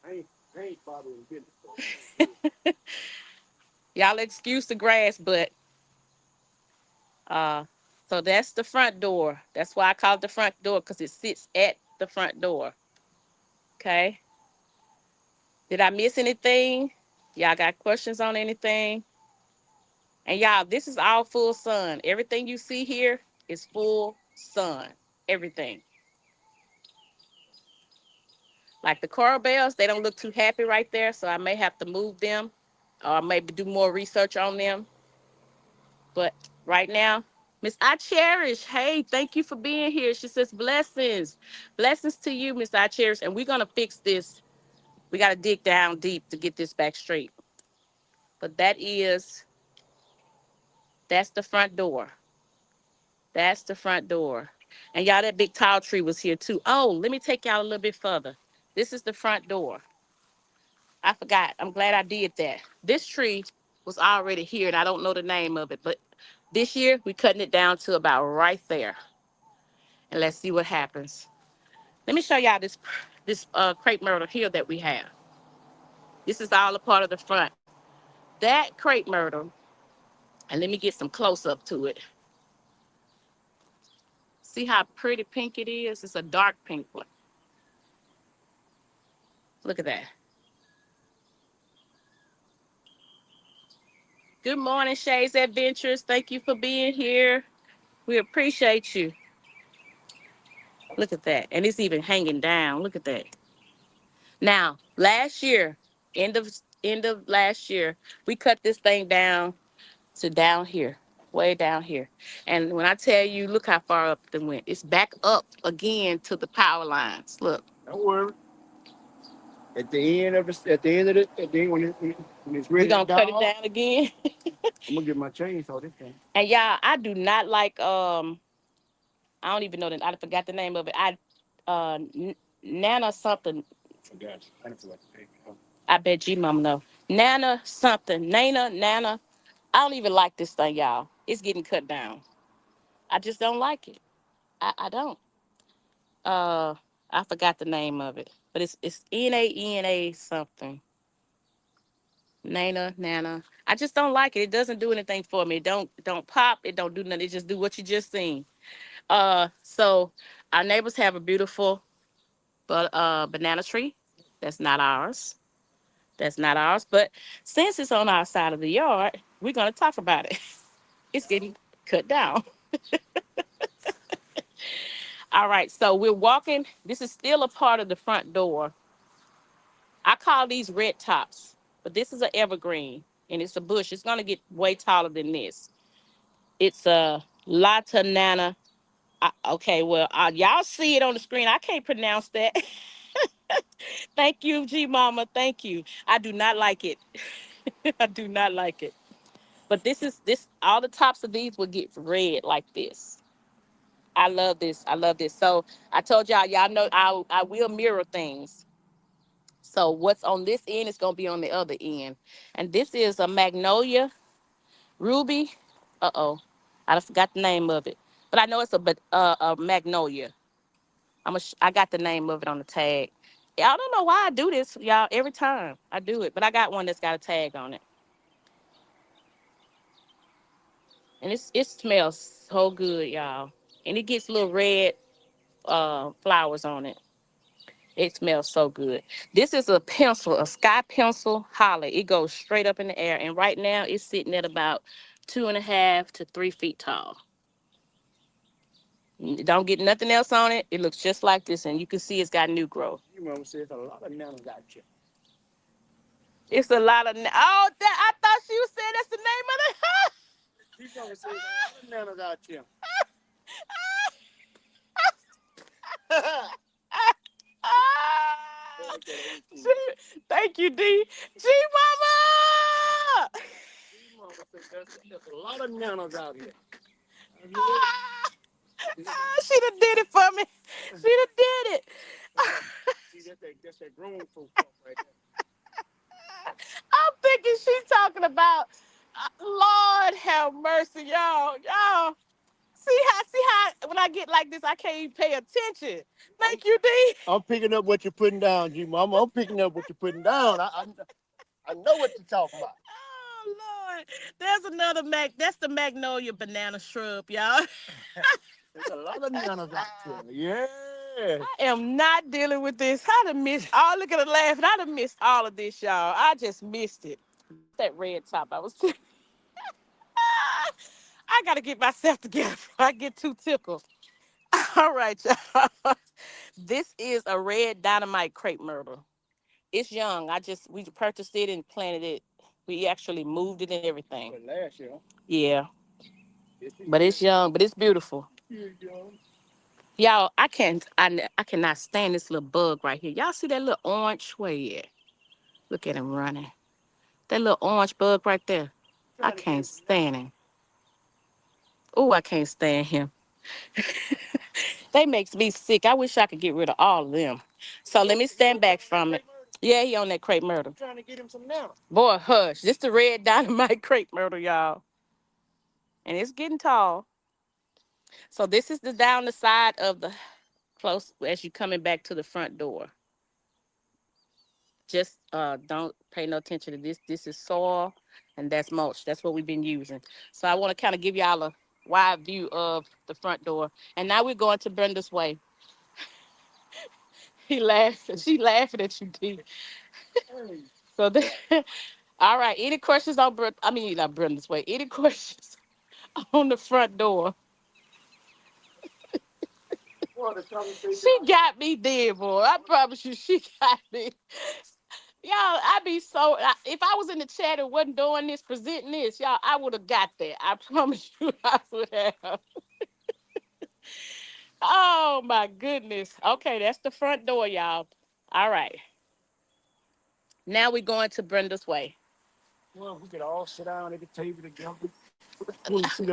I ain't bothering getting Y'all excuse the grass, but uh so that's the front door. That's why I call it the front door, because it sits at the front door. Okay. Did I miss anything? Y'all got questions on anything? And y'all, this is all full sun. Everything you see here is full sun. Everything. Like the coral bells, they don't look too happy right there, so I may have to move them or maybe do more research on them. But right now, Miss I Cherish, hey, thank you for being here. She says blessings. Blessings to you, Miss I Cherish. And we're going to fix this. We got to dig down deep to get this back straight. But that's the front door. That's the front door. And y'all, that big tall tree was here too. Oh, let me take y'all a little bit further. This is the front door. I forgot. I'm glad I did that. This tree was already here, and I don't know the name of it, but this year we cutting it down to about right there, and let's see what happens. Let me show y'all this crepe myrtle here that we have. This is all a part of the front. That crepe myrtle, and let me get some close up to it. See how pretty pink it is? It's a dark pink one. Look at that. Good morning, Shay's Adventures. Thank you for being here. We appreciate you. Look at that. And it's even hanging down. Look at that. Now, last year, end of last year, we cut this thing down to down here, way down here. And when I tell you, look how far up it went. It's back up again to the power lines. Look. Don't worry. At the end of it, at the end when it's We're ready to gonna cut it die, down again. I'm gonna get my chainsaw this time. And y'all, I do not like I don't even know I forgot the name of it. Nana something. I got you. I don't feel like I bet G Mama know. Nana something. Nana. I don't even like this thing, y'all. It's getting cut down. I just don't like it. I don't. Uh I forgot the name of it. But it's Nana something. Nana. I just don't like it. It doesn't do anything for me. It don't pop. It don't do nothing. It just do what you just seen. So our neighbors have a beautiful banana tree. That's not ours. That's not ours. But since it's on our side of the yard, we're gonna talk about it. It's getting cut down. All right, so we're walking. This is still a part of the front door. I call these red tops, but this is an evergreen and it's a bush. It's gonna get way taller than this. It's a Latanana. Okay, well, y'all see it on the screen. I can't pronounce that. Thank you, G Mama. Thank you. I do not like it. I do not like it. But this. All the tops of these will get red like this. I love this. I love this. So I told y'all know I will mirror things. So what's on this end is gonna be on the other end. And this is a magnolia ruby. Uh-oh. I forgot the name of it. But I know it's a magnolia. I got the name of it on the tag. I don't know why I do this, y'all. Every time I do it, but I got one that's got a tag on it, and it smells so good, y'all. And it gets little red flowers on it. It smells so good. This is a pencil, a sky pencil holly. It goes straight up in the air, and right now it's sitting at about 2.5 to 3 feet tall. Don't get nothing else on it. It looks just like this, and you can see it's got new growth. Your mama says a lot of nanas out here. It's a lot of. Oh, I thought you said that's the name of the. Your mama says a lot of nanas out here. Thank you, D. G Mama. Your mama says there's a lot of nanas out here. She done did it for me. She done did it. See, that's that grown folk talk right there. I'm thinking she's talking about Lord have mercy, y'all. Y'all see how when I get like this, I can't even pay attention. Thank you, D. I'm picking up what you're putting down, G Mama. I'm picking up what you're putting down. I know what you're talking about. Oh Lord. There's another that's the magnolia banana shrub, y'all. There's a lot of nanas out here. Yeah. I am not dealing with this. I done missed all look at the laughing. I done missed all of this, y'all. I just missed it. That red top I was I gotta get myself together before I get too tickled. All right, y'all. This is a red dynamite crepe myrtle. It's young. We purchased it and planted it. We actually moved it and everything. But last year. Yeah. But it's young, but it's beautiful. Y'all, I cannot stand this little bug right here. Y'all see that little orange? Where he at? Look at him running. That little orange bug right there. I can't stand him. Oh, I can't stand him. They makes me sick. I wish I could get rid of all of them. So let me stand back from it. Yeah, he on that crepe myrtle. I'm trying to get him some now. Boy, hush. This the red dynamite crepe myrtle, y'all. And it's getting tall. So this is the down the side of the close as you coming back to the front door. Just don't pay no attention to this. This is soil and that's mulch. That's what we've been using. So I want to kind of give y'all a wide view of the front door. And now we're going to Brenda's way. He laughing. She laughing at you, D. So all right. Any questions on Brenda? I mean, not Brenda's way. Any questions on the front door? She got me dead, boy. I promise you, she got me. Y'all, I be so. If I was in the chat and wasn't doing this, presenting this, y'all, I would have got that. I promise you, I would have. Oh my goodness. Okay, that's the front door, y'all. All right. Now we're going to Brenda's way. Well, we could all sit down at the table together.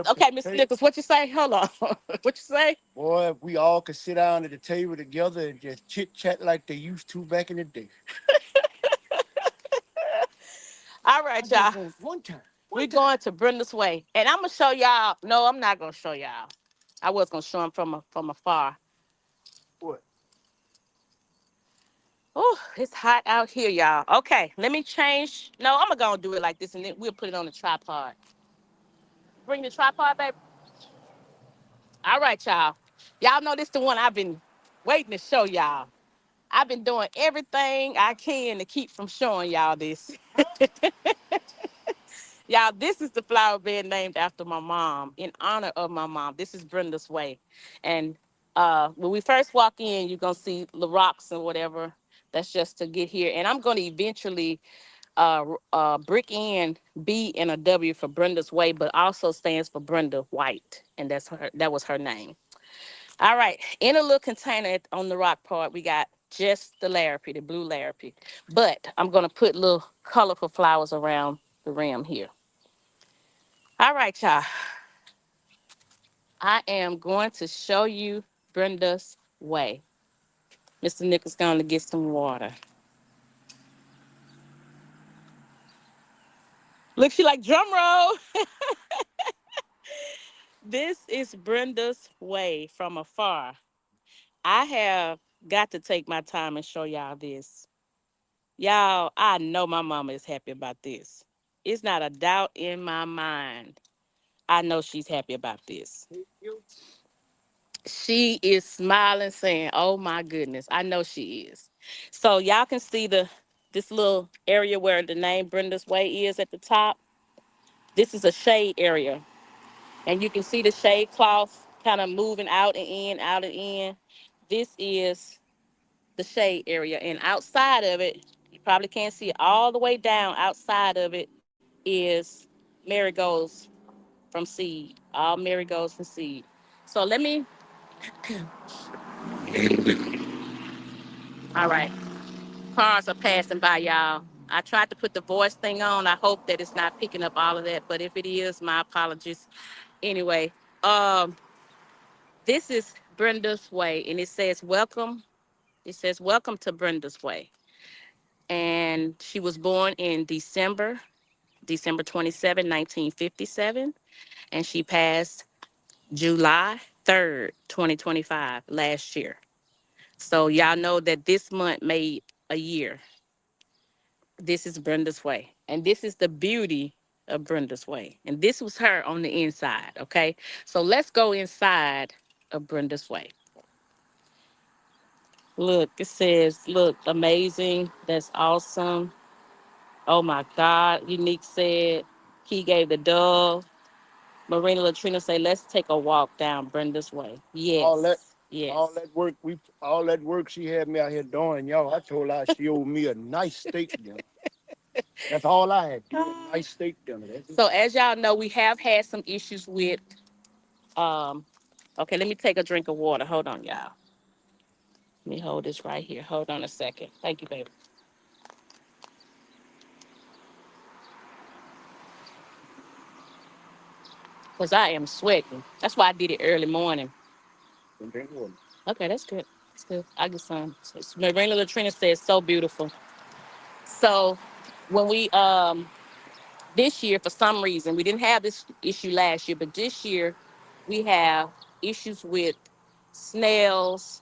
Okay, Mr. Nichols, what you say? Hold on. What you say? Boy, if we all could sit down at the table together and just chit chat like they used to back in the day. All right, y'all. One time. We're going to Brenda's way. And I'm gonna show y'all. No, I'm not gonna show y'all. I was gonna show them from afar. What? Oh, it's hot out here, y'all. Okay, let me change. No, I'm gonna do it like this and then we'll put it on the tripod. Bring the tripod, baby. All right, y'all. Y'all know this the one I've been waiting to show y'all. I've been doing everything I can to keep from showing y'all this. Y'all, this is the flower bed named after my mom, in honor of my mom. This is Brenda's way. And when we first walk in, you're going to see the rocks and whatever. That's just to get here. And I'm going to eventually brick in B and a W for Brenda's way, but also stands for Brenda White. And that was her name. All right. In a little container on the rock part, we got just the Larrapy, the blue Larrapy. But I'm going to put little colorful flowers around the rim here. All right, y'all. I am going to show you Brenda's way. Mr. Nichols going to get some water. Look, she like drum roll. This is Brenda's way from afar. I have got to take my time and show y'all this. Y'all, I know my mama is happy about this. It's not a doubt in my mind. I know she's happy about this. She is smiling, saying, "Oh my goodness, I know she is." So y'all can see this little area where the name Brenda's Way is at the top. This is a shade area, and you can see the shade cloth kind of moving out and in, out and in. This is the shade area, and outside of it, you probably can't see it all the way down. Outside of it is marigolds from seed, all marigolds from seed. So let me. All right. Cars are passing by, y'all. I tried to put the voice thing on. I hope that it's not picking up all of that, but if it is, my apologies. Anyway, um, this is Brenda's Way, and it says welcome. It says welcome to Brenda's Way. And she was born in December 27, 1957, and she passed July 3rd, 2025, last year. So y'all know that this month made a year. This is Brenda's Way. And this is the beauty of Brenda's Way. And this was her on the inside, okay? So let's go inside of Brenda's Way. Look, it says, look, amazing. That's awesome. Oh my God. Unique said, he gave the dove. Marina Latrina say, let's take a walk down Brenda's Way. All that, Yes. Yes. all that work she had me out here doing, y'all. I told her she owed me a nice steak dinner. That's all I had. A nice steak dinner. So as y'all know, we have had some issues with um okay, let me take a drink of water. Hold on, y'all. Let me hold this right here. Hold on a second. Thank you, baby. Because I am sweating. That's why I did it early morning. Okay, that's good. That's good. I get some. Marina Latrina says so beautiful. So when we this year, for some reason, we didn't have this issue last year, but this year we have issues with snails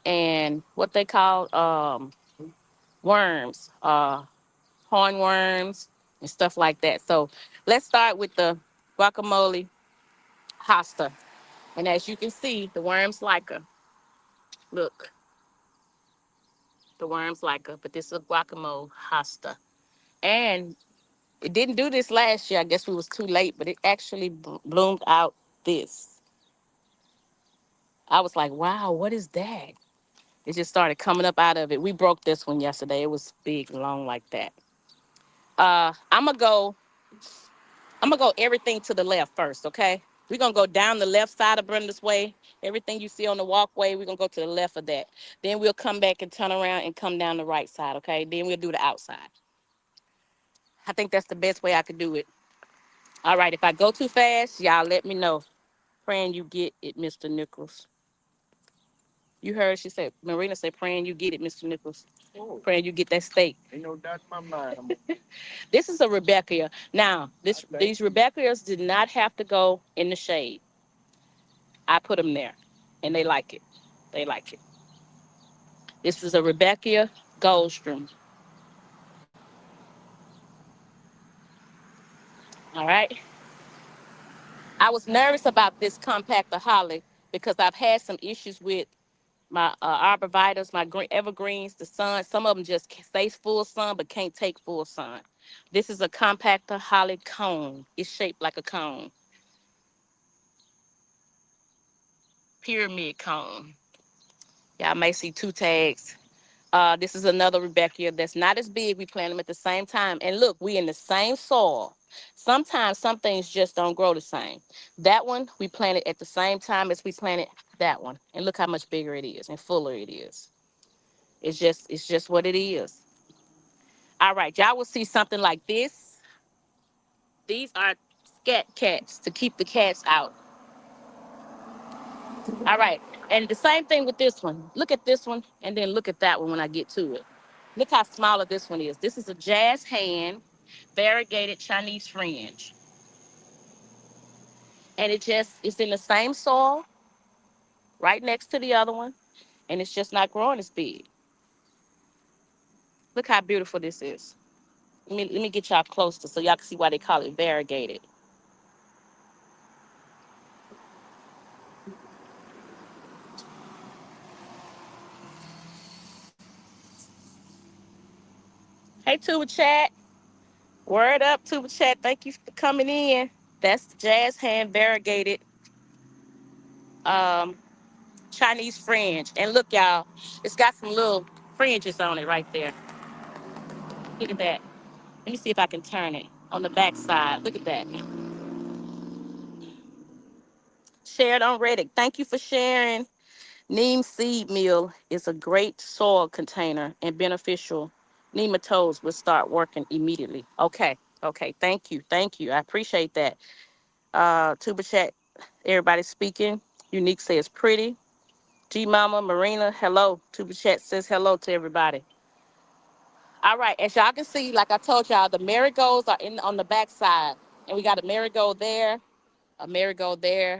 and what they call worms, hornworms and stuff like that. So let's start with the guacamole hosta. And as you can see, the worms like her. Look, the worms like her, but this is a guacamole hosta. And it didn't do this last year. I guess we was too late, but it actually bloomed out this. I was like, wow, what is that? It just started coming up out of it. We broke this one yesterday. It was big and long like that. Uh, I'm gonna go. I'm gonna go everything to the left first, okay? We're gonna go down the left side of Brenda's way. Everything you see on the walkway, we're gonna go to the left of that. Then we'll come back and turn around and come down the right side, okay? Then we'll do the outside. I think that's the best way I could do it. All right, if I go too fast, y'all let me know. Praying you get it, Mr. Nichols. You heard she said, Marina said, praying you get it, Mr. Nichols. Oh. Praying you get that steak. Ain't no doubt in my mind. This is a Rebecca. Now, these Rebecca's did not have to go in the shade. I put them there, and they like it. They like it. This is a Rebecca Goldstrom. All right. I was nervous about this compactaholic because I've had some issues with my arborvitaes, my green, evergreens, the sun. Some of them just stay full sun but can't take full sun. This is a compactaholic cone. It's shaped like a cone, pyramid cone. Y'all may see two tags. This is another Rebecca that's not as big. We plant them at the same time. And look, we in the same soil. Sometimes some things just don't grow the same. That one, we planted at the same time as we planted that one. And look how much bigger it is and fuller it is. It's just what it is. All right, y'all will see something like this. These are scat cats to keep the cats out. All right. And the same thing with this one. Look at this one and then look at that one when I get to it. Look how smaller this one is. This is a jazz hand variegated Chinese fringe. And it's in the same soil right next to the other one. And it's just not growing as big. Look how beautiful this is. Let me get y'all closer so y'all can see why they call it variegated. Hey, Tuba Chat. Word up, Tuba Chat. Thank you for coming in. That's the jazz hand variegated um, Chinese fringe. And look, y'all, it's got some little fringes on it right there. Look at that. Let me see if I can turn it on the back side. Look at that. Shared on Reddit. Thank you for sharing. Neem seed meal is a great soil container and beneficial. Nematodes will start working immediately. Okay. Okay. Thank you. Thank you. I appreciate that. Tuba Chat, everybody speaking. Unique says pretty. G Mama, Marina, hello. Tuba Chat says hello to everybody. All right, as y'all can see, like I told y'all, the marigolds are in on the back side. And we got a marigold there,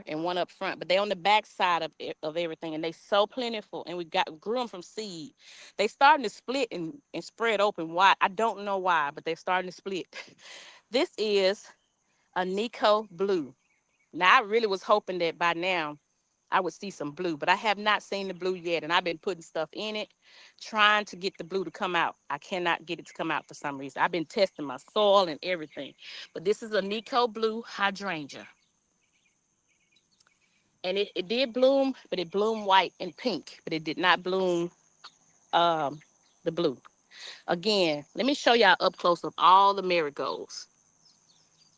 and one up front. But they on the back side of everything, and they so plentiful. And grew them from seed. They starting to split and spread open wide. I don't know why, but they're starting to split. This is a Nico Blue. Now, I really was hoping that by now I would see some blue, but I have not seen the blue yet. And I've been putting stuff in it, trying to get the blue to come out. I cannot get it to come out for some reason. I've been testing my soil and everything. But this is a Nico Blue hydrangea. And it did bloom, but it bloomed white and pink, but it did not bloom um, the blue. Again, let me show y'all up close of all the marigolds.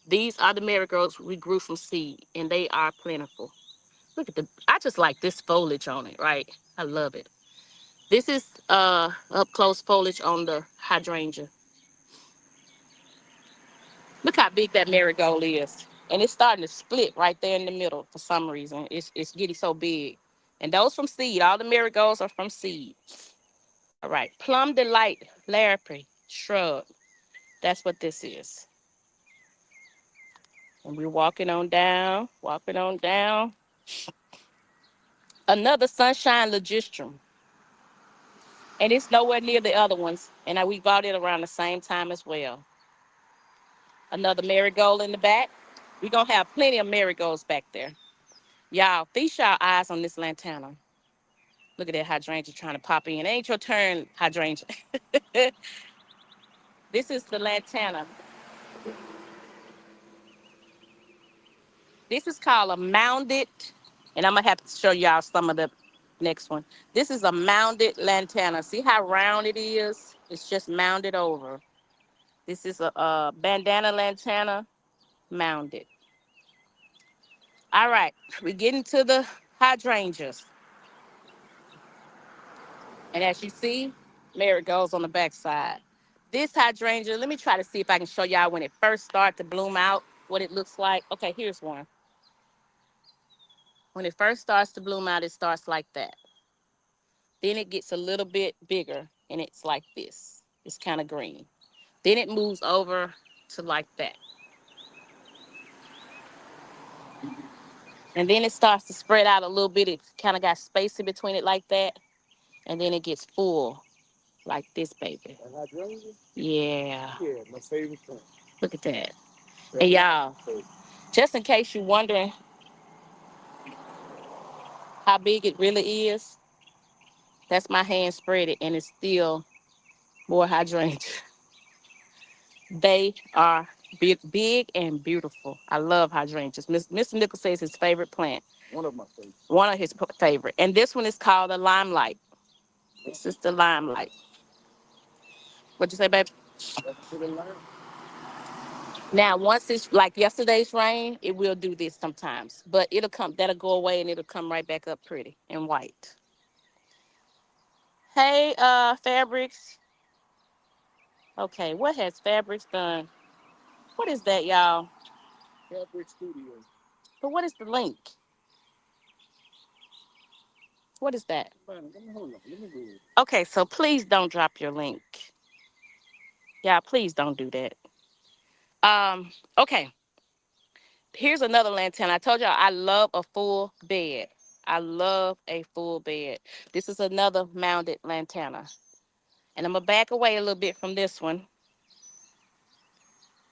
These are the marigolds we grew from seed, and they are plentiful. Look at I just like this foliage on it, right? I love it. This is up close foliage on the hydrangea. Look how big that marigold is. And it's starting to split right there in the middle for some reason. It's getting so big. And those from seed, all the marigolds are from seed. All right, Plum Delight Larry. shrub. That's what this is. And we're walking on down, walking on down. Another sunshine logistrum. And it's nowhere near the other ones. And we bought it around the same time as well. Another marigold in the back. We're going to have plenty of marigolds back there. Y'all, feast y'all eyes on this lantana. Look at that hydrangea trying to pop in. It ain't your turn, hydrangea. This is the lantana. This is called a mounded, and I'm going to have to show y'all some of the next one. This is a mounded lantana. See how round it is? It's just mounded over. This is a bandana lantana mounded. All right, we get into the hydrangeas. And as you see, marigolds on the backside. This hydrangea, let me try to see if I can show y'all when it first starts to bloom out, what it looks like. Okay, here's one. When it first starts to bloom out, it starts like that. Then it gets a little bit bigger and it's like this. It's kind of green. Then it moves over to like that. And then it starts to spread out a little bit. It kind of got space in between it like that. And then it gets full like this, baby. Yeah. Yeah, my favorite thing. Look at that. And y'all, just in case you're wondering how big it really is, that's my hand spread it and it's still more hydrangea. They are big and beautiful. I love hydrangeas. Mr. Nichols says his favorite plant. One of my favorites. One of his favorite. And this one is called the limelight. This is the limelight. What'd you say, baby? Now, once it's like yesterday's rain, it will do this sometimes. But that'll go away and it'll come right back up pretty and white. Hey, Fabrics. Okay, what has Fabrics done? What is that, y'all? Fabric Studio. But what is the link? What is that? Hold on, let me read it. Okay, so please don't drop your link. Yeah, please don't do that. Okay. Here's another lantana. I told y'all I love a full bed. I love a full bed. This is another mounded lantana. And I'm gonna back away a little bit from this one.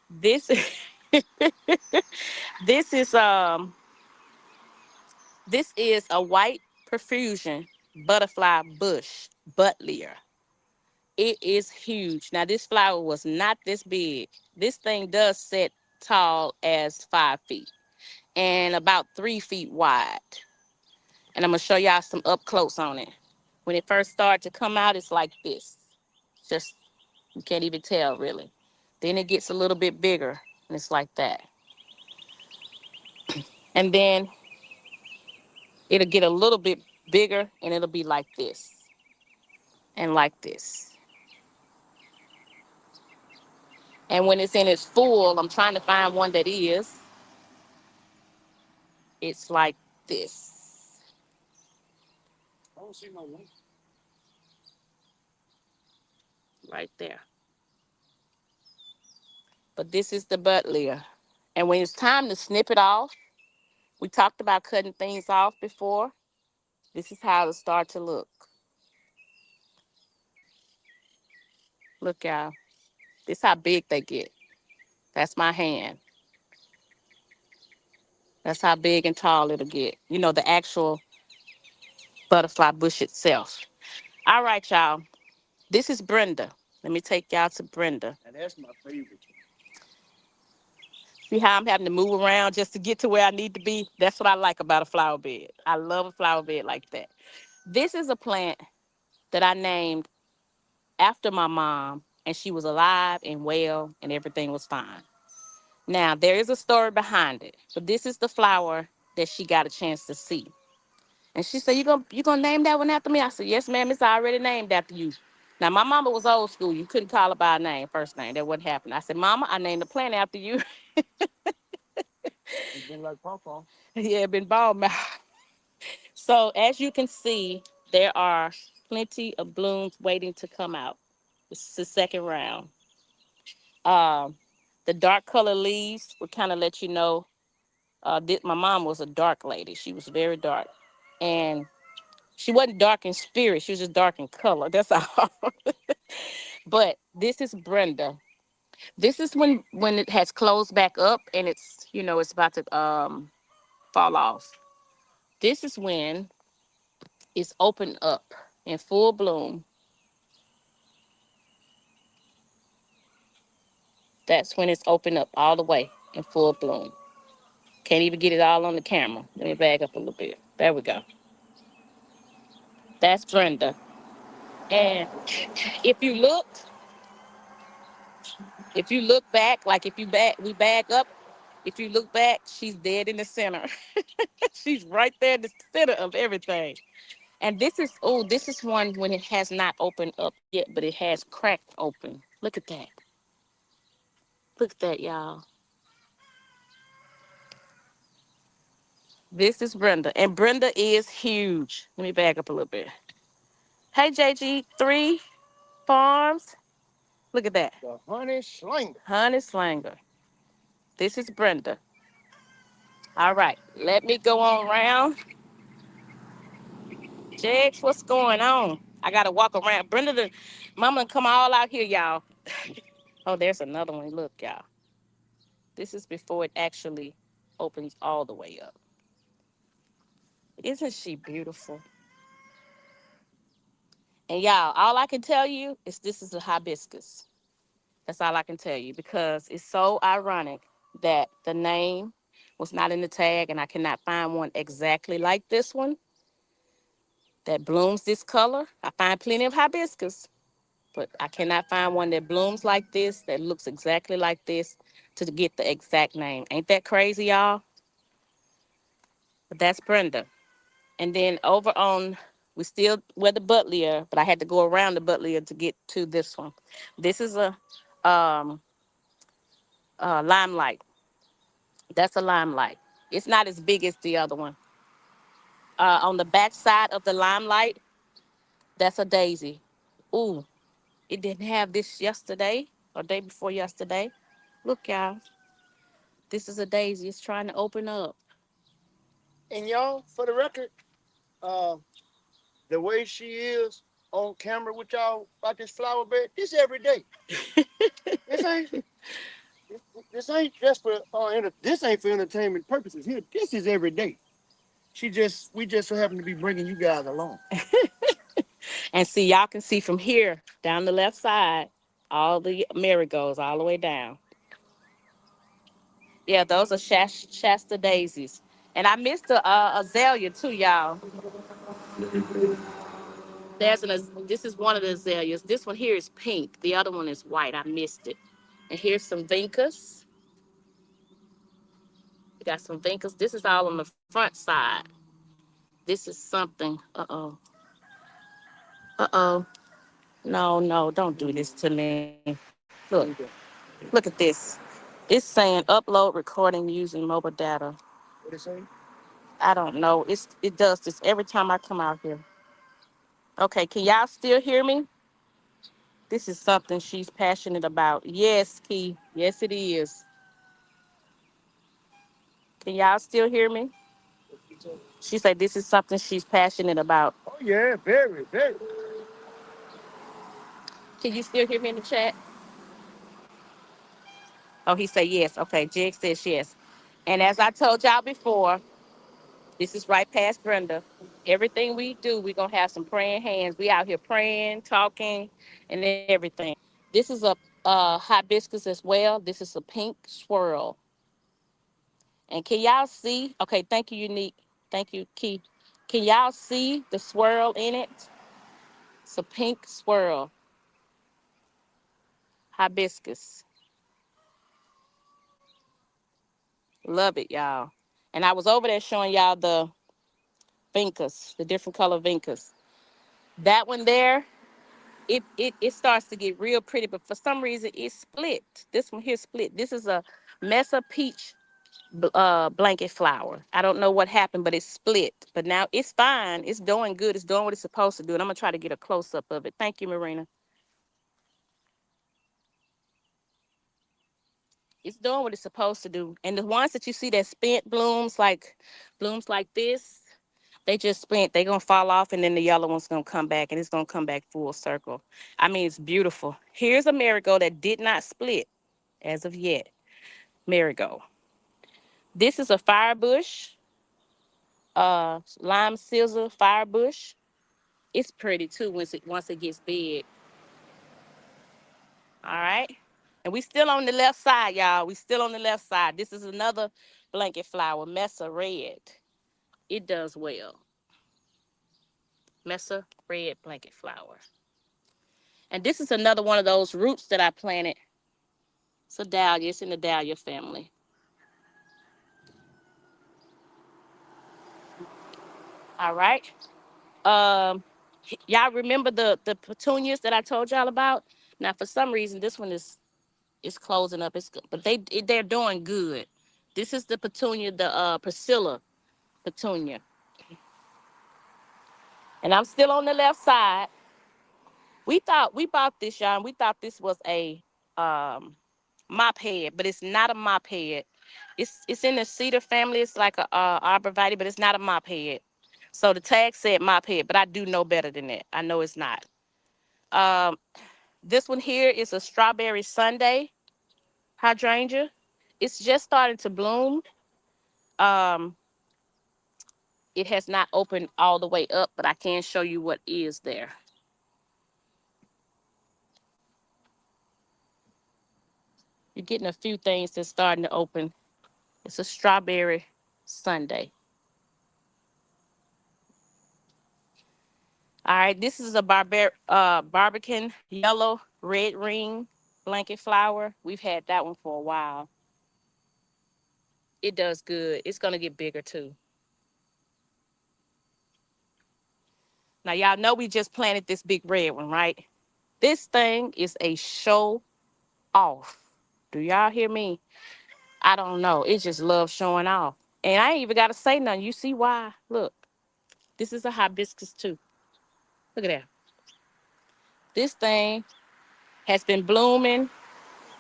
This this is this is a white perfusion butterfly bush buttlier. It is huge. Now this flower was not this big. This thing does set tall as 5 feet and about 3 feet wide. And I'm gonna show y'all some up close on it. When it first started to come out, it's like this. Just you can't even tell really. Then it gets a little bit bigger and it's like that. And then it'll get a little bit bigger and it'll be like this and like this. And when it's in its full, I'm trying to find one that is. It's like this. I don't see my link. Right there. But this is the buttlier. And when it's time to snip it off, we talked about cutting things off before. This is how it'll start to look. Look, y'all. This is how big they get. That's my hand. That's how big and tall it'll get. You know, the actual butterfly bush itself. All right, y'all. This is Brenda. Let me take y'all to Brenda. And that's my favorite. See how I'm having to move around just to get to where I need to be? That's what I like about a flower bed. I love a flower bed like that. This is a plant that I named after my mom, and she was alive and well, and everything was fine. Now, there is a story behind it, but this is the flower that she got a chance to see. And she said, you gonna name that one after me? I said, yes, ma'am, it's already named after you. Now, my mama was old school. You couldn't call her by a name, first name. That wouldn't happen. I said, Mama, I named the plant after you. It's been like Pawpaw. Yeah, been bald mouth. So as you can see, there are plenty of blooms waiting to come out. This is the second round. Um, the dark color leaves would kind of let you know. My mom was a dark lady. She was very dark, and she wasn't dark in spirit. She was just dark in color. That's all. But this is Brenda. This is when it has closed back up and it's it's about to fall off. This is when it's opened up in full bloom. That's when it's opened up all the way in full bloom. Can't even get it all on the camera. Let me back up a little bit. There we go. That's Brenda. And if you look, if you look back, like if you back, we back up. If you look back, she's dead in the center. She's right there in the center of everything. And this is one when it has not opened up yet, but it has cracked open. Look at that. Look at that, y'all. This is Brenda. And Brenda is huge. Let me back up a little bit. Hey, JG3 Farms. Look at that. The honey slinger. Honey Slanger. This is Brenda. All right. Let me go on around. Jex, what's going on? I got to walk around. Mama come all out here, y'all. Oh, there's another one. Look, y'all. This is before it actually opens all the way up. Isn't she beautiful? And y'all, all I can tell you is this is a hibiscus. That's all I can tell you because it's so ironic that the name was not in the tag and I cannot find one exactly like this one that blooms this color. I find plenty of hibiscus, but I cannot find one that blooms like this, that looks exactly like this to get the exact name. Ain't that crazy, y'all? But that's Brenda. And then over on, we still where the Butler, but I had to go around the Butler to get to this one. This is a um, limelight. That's a limelight. It's not as big as the other one. On the back side of the limelight, that's a daisy. Ooh, it didn't have this yesterday or day before yesterday. Look, y'all. This is a daisy. It's trying to open up. And y'all, for the record, uh, the way she is on camera with y'all about this flower bed, this every day. This ain't this ain't just for this ain't for entertainment purposes. Here, this is every day. We just so happen to be bringing you guys along. And see, y'all can see from here down the left side, all the marigolds all the way down. Yeah, those are Shasta daisies. And I missed the azalea too, y'all. This is one of the azaleas. This one here is pink. The other one is white. I missed it. And here's some vincas. We got some vincas. This is all on the front side. This is something. Uh-oh. Uh-oh. No, no, don't do this to me. Look, look at this. It's saying upload recording using mobile data. What it say? I don't know. It does this every time I come out here. Okay, can y'all still hear me? This is something she's passionate about. Yes, Key. Yes, it is. Can y'all still hear me? She said this is something she's passionate about. Oh yeah, very, very. Can you still hear me in the chat? Oh, he said yes. Okay, Jig says yes. And as I told y'all before, this is right past Brenda. Everything we do, we're going to have some praying hands. We out here praying, talking, and everything. This is a hibiscus as well. This is a pink swirl. And can y'all see? Okay, thank you, Unique. Thank you, Key. Can y'all see the swirl in it? It's a pink swirl. Hibiscus. Love it, y'all. And I was over there showing y'all the vincas, the different color vincas. That one there, it starts to get real pretty, but for some reason it's split. This one here split. This is a Mesa peach blanket flower. I don't know what happened, but it's split. But now it's fine. It's doing good. It's doing what it's supposed to do. And I'm gonna try to get a close up of it. Thank you, Marina. It's doing what it's supposed to do. And the ones that you see that spent blooms like this, they just spent. They're gonna fall off, and then the yellow one's gonna come back, and it's gonna come back full circle. I mean, it's beautiful. Here's a marigold that did not split as of yet. Marigold. This is a fire bush, lime scissor fire bush. It's pretty too once it gets big. All right. And we still on the left side, y'all. We still on the left side. This is another blanket flower, Mesa Red. It does well. Mesa Red blanket flower. And this is another one of those roots that I planted. It's a dahlia. It's in the dahlia family. All right. Um, y'all remember the petunias that I told y'all about? Now, for some reason, this one is closing up. It's good, but they're doing good. This is the petunia, the Priscilla petunia, and I'm still on the left side. We bought this, y'all. And we thought this was a um mop head, but it's not a mop head. It's in the cedar family. It's like a arborvitae, but it's not a mop head. So the tag said mop head, but I do know better than that. I know it's not. Um, this one here is a strawberry Sunday hydrangea. It's just starting to bloom. Um, it has not opened all the way up, but I can show you what is there. You're getting a few things that's starting to open. It's a strawberry Sunday. All right, this is a barbican yellow red ring blanket flower. We've had that one for a while. It does good. It's gonna get bigger too. Now y'all know we just planted this big red one, right? This thing is a show off. Do y'all hear me? I don't know. It just loves showing off. And I ain't even gotta say nothing. You see why? Look, this is a hibiscus too. Look at that. This thing has been blooming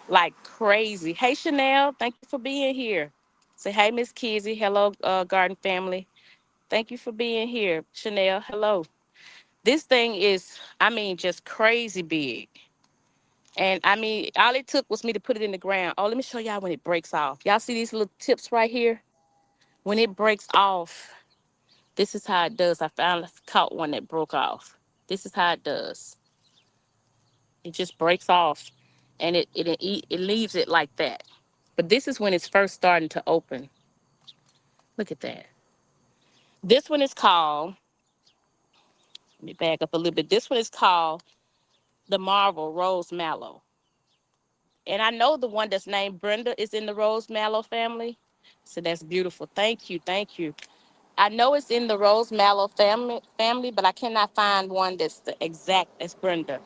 like crazy. Hey Chanel, thank you for being here. Say hey, Miss Kizzy. Hello, garden family. Thank you for being here. Chanel, hello. This thing is, I mean, just crazy big. And I mean, all it took was me to put it in the ground. Oh, let me show y'all when it breaks off. Y'all see these little tips right here? When it breaks off, this is how it does. I finally caught one that broke off. This is how it does. It just breaks off, and it leaves it like that. But this is when it's first starting to open. Look at that. This one is called, let me back up a little bit. This one is called the Marvel Rose Mallow. And I know the one that's named Brenda is in the Rose Mallow family. So that's beautiful. Thank you. Thank you. I know it's in the Rose Mallow family, but I cannot find one that's the exact as Brenda.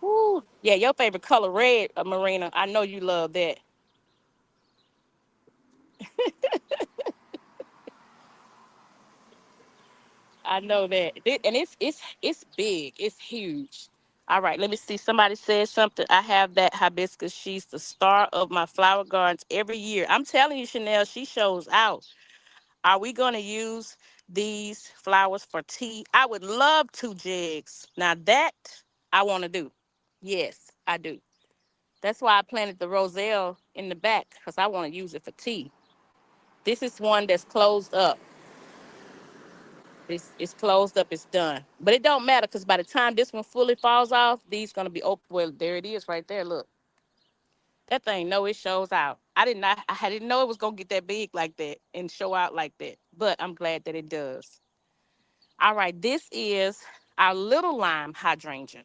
Woo. Yeah, your favorite color red, Marina. I know you love that. I know that. And it's big. It's huge. All right, let me see. Somebody said something. I have that hibiscus. She's the star of my flower gardens every year. I'm telling you, Chanel, she shows out. Are we going to use these flowers for tea? I would love 2 jigs. Now that I want to do. Yes, I do. That's why I planted the roselle in the back because I want to use it for tea. This is one that's closed up. It's closed up. It's done. But it don't matter because by the time this one fully falls off, these going to be open. Well, there it is right there. Look. That thing, no, it shows out. I didn't know it was going to get that big like that and show out like that. But I'm glad that it does. All right, this is our little lime hydrangea.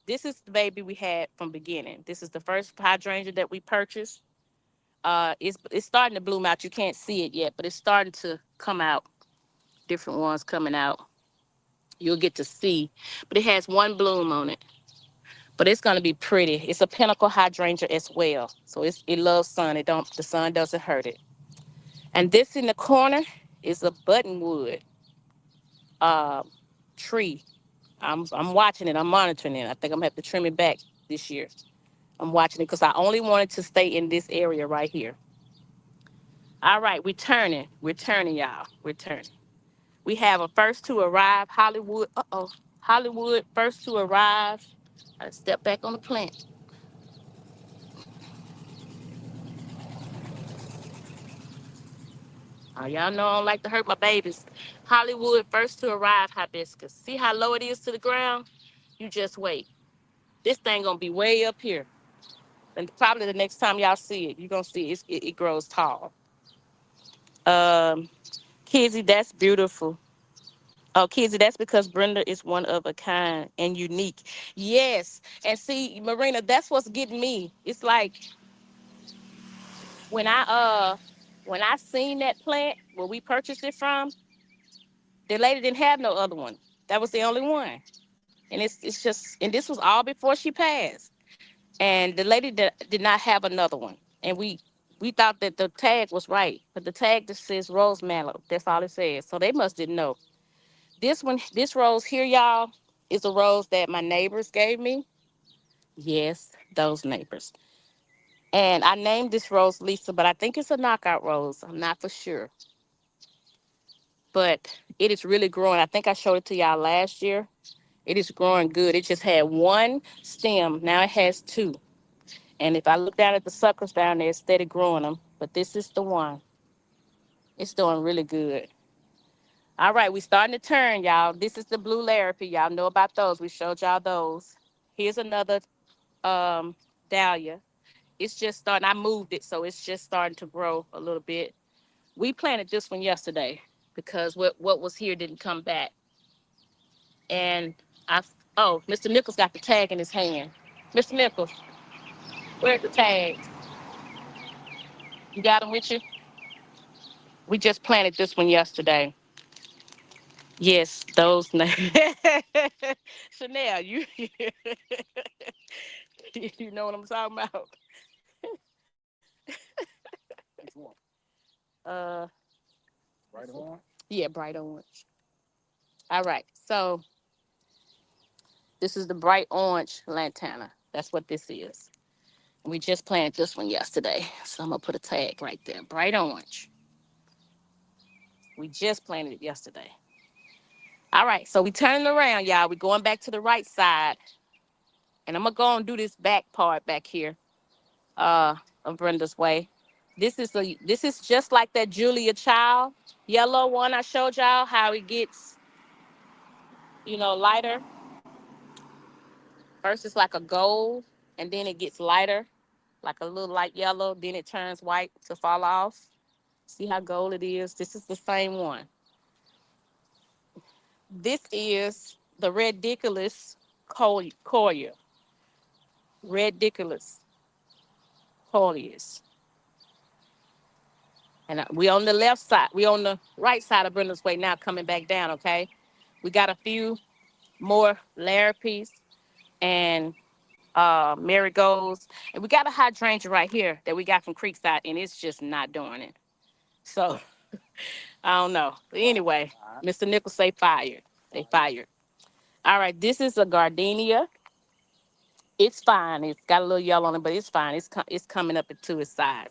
This is the baby we had from beginning. This is the first hydrangea that we purchased. It's starting to bloom out. You can't see it yet, but it's starting to come out. Different ones coming out. You'll get to see, but it has one bloom on it. But it's gonna be pretty. It's a pinnacle hydrangea as well, so it loves sun. The sun doesn't hurt it. And this in the corner is a buttonwood uh, tree. I'm watching it. I'm monitoring it. I think I'm gonna have to trim it back this year. I'm watching it because I only wanted to stay in this area right here. All right, we're turning. We're turning, y'all. We're turning. We have a first to arrive, Hollywood. Uh-oh. Hollywood, first to arrive. I step back on the plant. Oh, y'all know I don't like to hurt my babies. Hollywood, first to arrive, hibiscus. See how low it is to the ground? You just wait. This thing gonna be way up here. And probably the next time y'all see it, you're gonna see it grows tall. Um, Kizzy, that's beautiful. Oh, Kizzy, that's because Brenda is one of a kind and unique. Yes. And see, Marina, that's what's getting me. It's like when I seen that plant where we purchased it from, the lady didn't have no other one. That was the only one. And it's just, and this was all before she passed. And the lady did not have another one. And we thought that the tag was right, but the tag just says rose mallow. That's all it says. So they must didn't know. This one, this rose here, y'all, is a rose that my neighbors gave me. Yes, those neighbors. And I named this rose Lisa, but I think it's a knockout rose. I'm not for sure. But it is really growing. I think I showed it to y'all last year. It is growing good. It just had one stem. Now it has two. And if I look down at the suckers down there, it's steady growing them. But this is the one. It's doing really good. All right, we starting to turn, y'all. This is the blue Larrapy. Y'all know about those. We showed y'all those. Here's another dahlia. It's just starting. I moved it, so it's just starting to grow a little bit. We planted this one yesterday because what was here didn't come back. And oh, Mr. Nichols got the tag in his hand. Mr. Nichols, where's the tag? You got them with you? We just planted this one yesterday. Yes, those names. Chanel, you you know what I'm talking about. Uh, Right on. yeah, bright orange. All right, so this is the bright orange lantana. That's what this is. We just planted this one yesterday, so I'm gonna put a tag right there. Bright orange. We just planted it yesterday. All right, so we turning around, y'all. We going back to the right side, and I'm gonna go and do this back part back here, of Brenda's way. This is just like that Julia Child yellow one I showed y'all how it gets, lighter. First it's like a gold, and then it gets lighter, like a little light yellow. Then it turns white to fall off. See how gold it is? This is the same one. This is the ridiculous coria. Ridiculous coleus. And we on the left side. We on the right side of Brenda's way now, coming back down. Okay, we got a few more Larrapies and marigolds, and we got a hydrangea right here that we got from Creekside, and it's just not doing it. So I don't know. But anyway, Mr. Nichols say fired. They fired. All right, this is a gardenia. It's fine. It's got a little yellow on it, but it's fine. It's coming up to its size.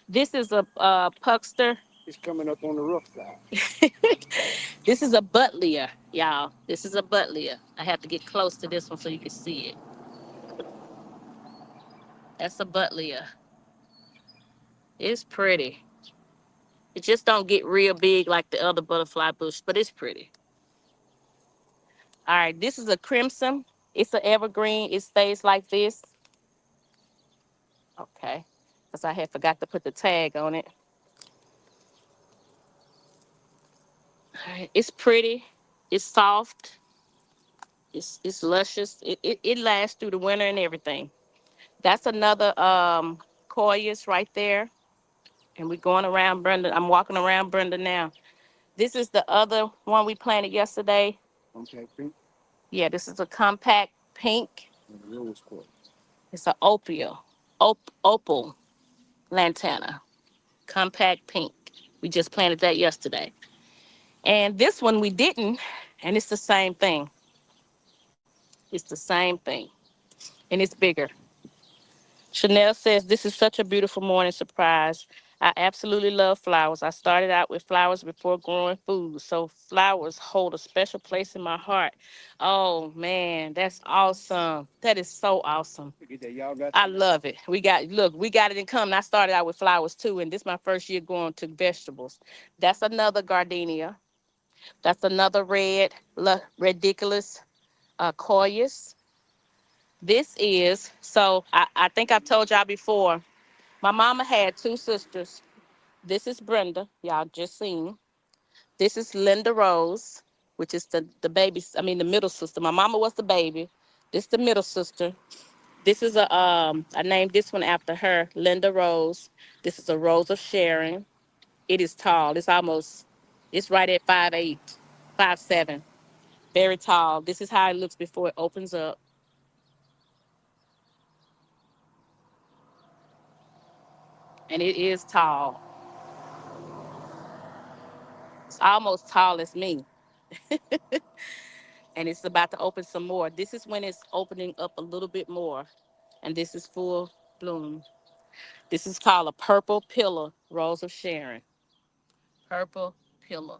This is a puckster. It's coming up on the roof side. This is a buttleia, y'all. This is a buttleia. I have to get close to this one so you can see it. That's a buttleia. It's pretty. It just don't get real big like the other butterfly bush, but it's pretty. All right, this is a crimson. It's an evergreen. It stays like this. Okay, because I had forgot to put the tag on it. All right, it's pretty. It's soft. It's luscious. It lasts through the winter and everything. That's another coleus right there. And we're going around Brenda. I'm walking around Brenda now. This is the other one we planted yesterday. Okay, pink. Yeah, this is a compact pink. And the rose quartz. It's an opal lantana, compact pink. We just planted that yesterday. And this one we didn't, and it's the same thing. It's the same thing, and it's bigger. Chanel says, this is such a beautiful morning surprise. I absolutely love flowers. I started out with flowers before growing food, so flowers hold a special place in my heart. Oh man, that's awesome. That is so awesome. Look at that. Y'all got I some? love it. We got it in common. I started out with flowers too, and this is my first year going to vegetables. That's another gardenia. That's another ridiculous coleus. This is I think I've told y'all before. My mama had two sisters. This is Brenda, y'all just seen. This is Linda Rose, which is the baby. I mean the middle sister. My mama was the baby. This the middle sister. This is I named this one after her, Linda Rose. This is a Rose of Sharon. It is tall. It's right at 5'8", 5'7". Very tall. This is how it looks before it opens up. And it is tall. It's almost tall as me. And it's about to open some more. This is when it's opening up a little bit more. And this is full bloom. This is called a purple pillar, Rose of Sharon. Purple pillar.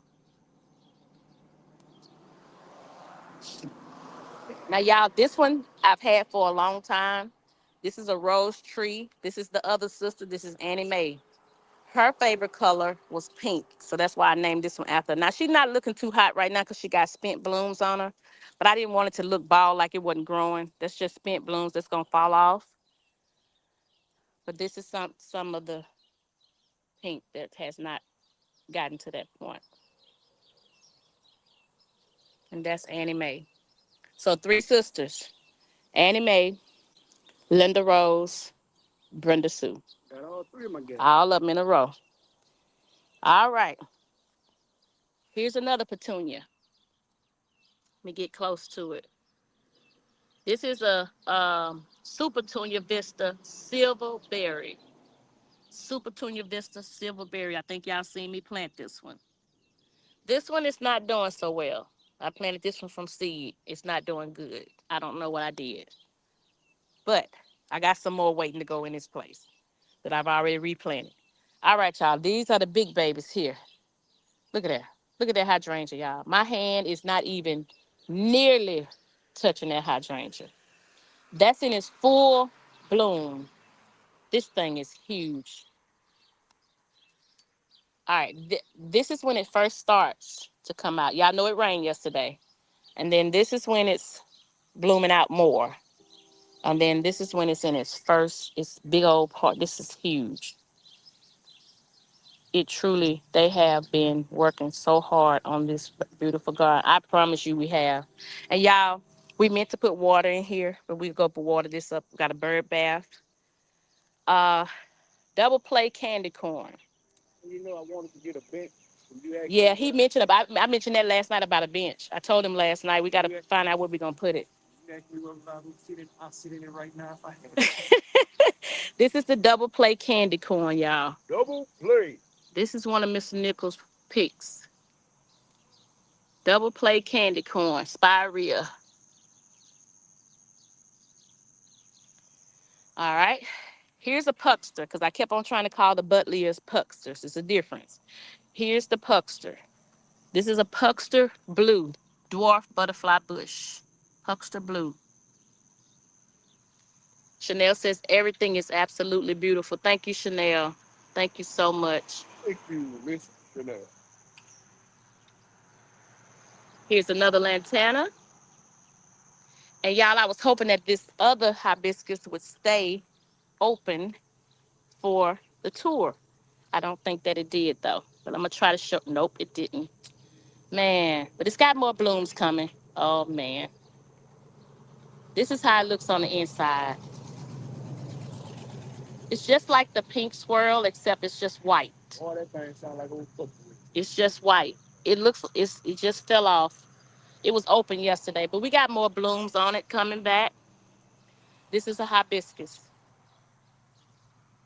Now, y'all, this one I've had for a long time. This is a rose tree. This is the other sister. This is Annie Mae. Her favorite color was pink, so that's why I named this one after. Now, she's not looking too hot right now because she got spent blooms on her, but I didn't want it to look bald like it wasn't growing. That's just spent blooms that's gonna fall off. But this is some of the pink that has not gotten to that point, and that's Annie Mae. So three sisters: Annie Mae, Linda Rose, Brenda Sue. got all three of my guys. All of them in a row. All right. Here's another petunia. Let me get close to it. This is a Super Tunia Vista Silverberry. Super Tunia Vista Silverberry. I think y'all seen me plant this one. This one is not doing so well. I planted this one from seed. It's not doing good. I don't know what I did. But I got some more waiting to go in this place that I've already replanted. All right, y'all. These are the big babies here. Look at that. Look at that hydrangea, y'all. My hand is not even nearly touching that hydrangea. That's in its full bloom. This thing is huge. All right, this is when it first starts to come out. Y'all know it rained yesterday. And then this is when it's blooming out more. And then this is when it's in its big old part. This is huge. It truly, they have been working so hard on this beautiful garden. I promise you we have. And y'all, we meant to put water in here, but we go water this up. We got a bird bath. Uh, Double play candy corn. You know, I wanted to get a bench. You asked Yeah, me he about, mentioned about. I mentioned that last night about a bench. I told him last night we got to find out where we're gonna put it. you asked me what about who's sitting. I'll sit in it right now if I had. This is the double play candy corn, y'all. Double play. This is one of Mr. Nichols' picks. Double play candy corn, spirea. All right. Here's a puckster because I kept on trying to call the Butlers pucksters. It's a difference. Here's the puckster. This is a puckster blue, dwarf butterfly bush. Puckster blue. Chanel says everything is absolutely beautiful. Thank you, Chanel. Thank you so much. Thank you, Miss Chanel. Here's another lantana. And y'all, I was hoping that this other hibiscus would stay open for the tour. I don't think that it did though. But I'm gonna try to show. Nope, it didn't. Man, but it's got more blooms coming. Oh man. This is how it looks on the inside. It's just like the pink swirl, except it's just white. Oh, that thing sound like old football. It's just white. It just fell off. It was open yesterday, but we got more blooms on it coming back. This is a hibiscus.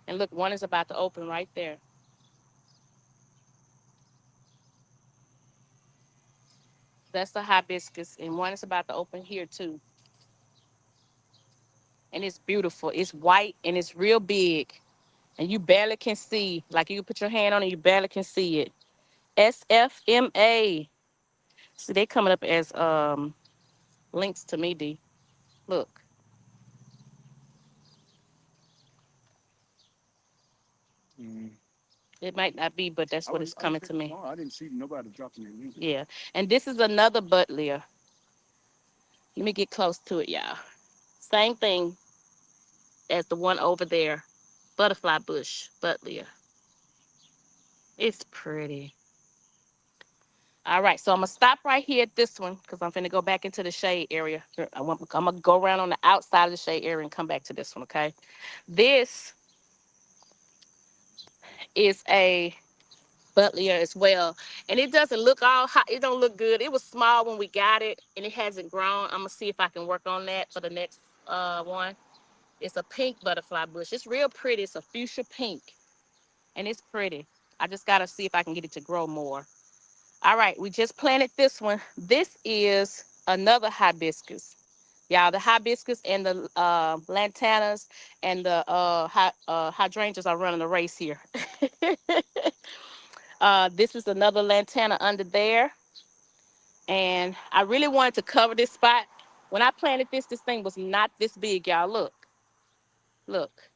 And look, one is about to open right there. That's the hibiscus, and one is about to open here too. and it's beautiful. It's white and it's real big, and you barely can see. Like you put your hand on it, you barely can see it. SFMA. See, they coming up as links to me, D. Look, Mm. it might not be, but that's what it's coming to me. I didn't see nobody dropping their link. Yeah, and this is another buttlear. Let me get close to it, y'all. Same thing as the one over there. Butterfly bush, buttlear. It's pretty. All right, so I'm gonna stop right here at this one because I'm finna go back into the shade area. I'm gonna go around on the outside of the shade area and come back to this one, okay? This is a buttlear as well, and it doesn't look all hot. It don't look good. It was small when we got it, and it hasn't grown. I'm gonna see if I can work on that for the next one. It's a pink butterfly bush. It's real pretty. It's a fuchsia pink, and it's pretty. I just gotta see if I can get it to grow more. All right, we just planted this one. This is another hibiscus. Y'all, the hibiscus and the lantanas and the hydrangeas are running a race here. This is another lantana under there. And I really wanted to cover this spot. When I planted this thing was not this big, y'all. Look, look.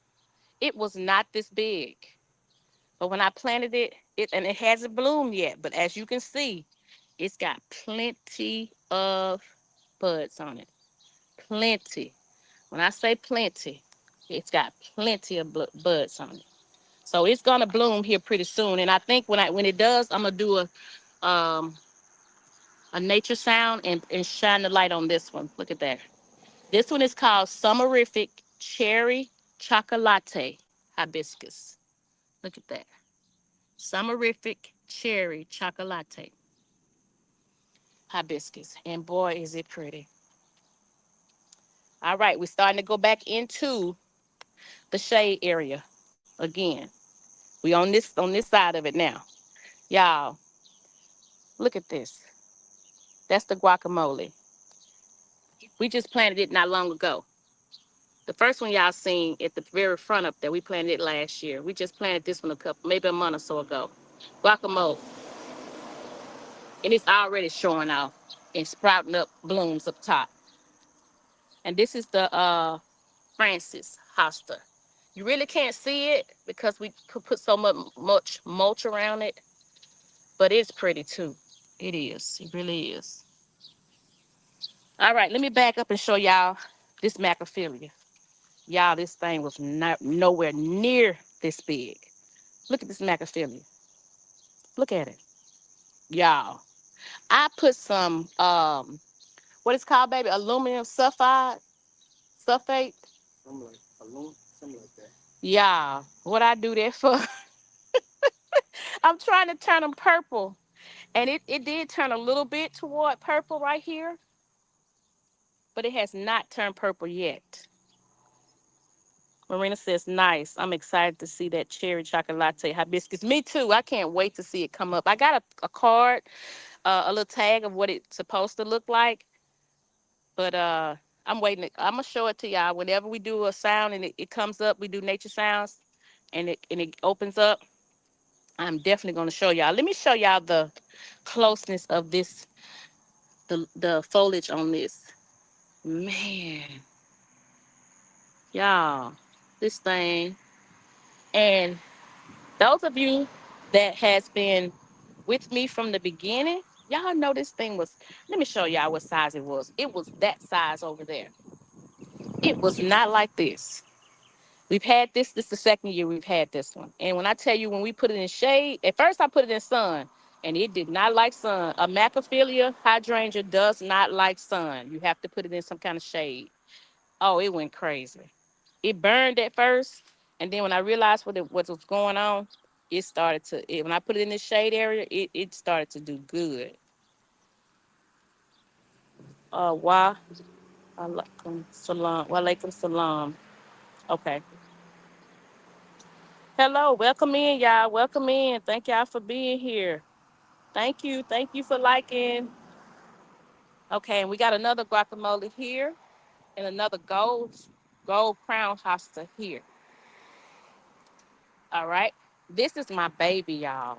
It was not this big. But when I planted it, and it hasn't bloomed yet, but as you can see, it's got plenty of buds on it. Plenty. When I say plenty, it's got plenty of buds on it. So it's gonna bloom here pretty soon. And I think when it does, I'm gonna do a nature sound and shine the light on this one. Look at that. This one is called Summerific Cherry Chocolate Hibiscus. Look at that. Summerific Cherry Chocolate Hibiscus. And boy, is it pretty. All right, we're starting to go back into the shade area again. We on this side of it now. Y'all, look at this. That's the guacamole. We just planted it not long ago. The first one y'all seen at the very front up there, we planted it last year. We just planted this one maybe a month or so ago. Guacamole. And it's already showing off and sprouting up blooms up top. And this is the Francis hosta. You really can't see it because we put so much mulch around it, but it's pretty too. It is. It really is. All right, let me back up and show y'all this macrophylla. Y'all, this thing was not nowhere near this big. Look at this macrophylla. Look at it. Y'all, I put some what is called, baby, aluminum sulfate. Something like that. Y'all, what I do that for? I'm trying to turn them purple. And it did turn a little bit toward purple right here, but it has not turned purple yet. Marina says, nice. I'm excited to see that cherry chocolate hibiscus. Me too. I can't wait to see it come up. I got a card, a little tag of what it's supposed to look like, but I'm waiting. I'm going to show it to y'all. Whenever we do a sound and it comes up, we do nature sounds, and it opens up, I'm definitely going to show y'all. Let me show y'all the closeness of this, the foliage on this. Man, y'all, this thing. And those of you that has been with me from the beginning, y'all know this thing was, let me show y'all what size it was. It was that size over there. It was not like this. We've had this is the second year we've had this one. And when I tell you, when we put it in shade, at first I put it in sun, and it did not like sun. A macrophylla hydrangea does not like sun. You have to put it in some kind of shade. Oh, it went crazy. It burned at first, and then when I realized what was going on, it started to. When I put it in the shade area, it started to do good. Wa alaikum salam. Wa alaikum salam. Okay. Hello, welcome in, y'all. Welcome in. Thank y'all for being here. Thank you. Thank you for liking. Okay, and we got another guacamole here and another gold. gold crown hosta here. All right. This is my baby, y'all.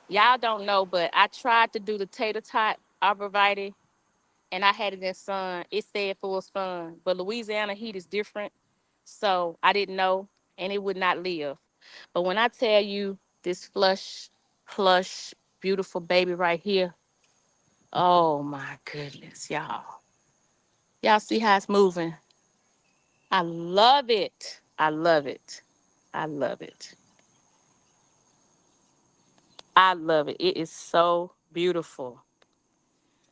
Y'all don't know, but I tried to do the tater tot arborvitae and I had it in sun. It said full sun, but Louisiana heat is different. So I didn't know and it would not live. But when I tell you this flush, plush, beautiful baby right here, oh my goodness, y'all. Y'all see how it's moving? I love it. I love it. I love it. I love it. It is so beautiful.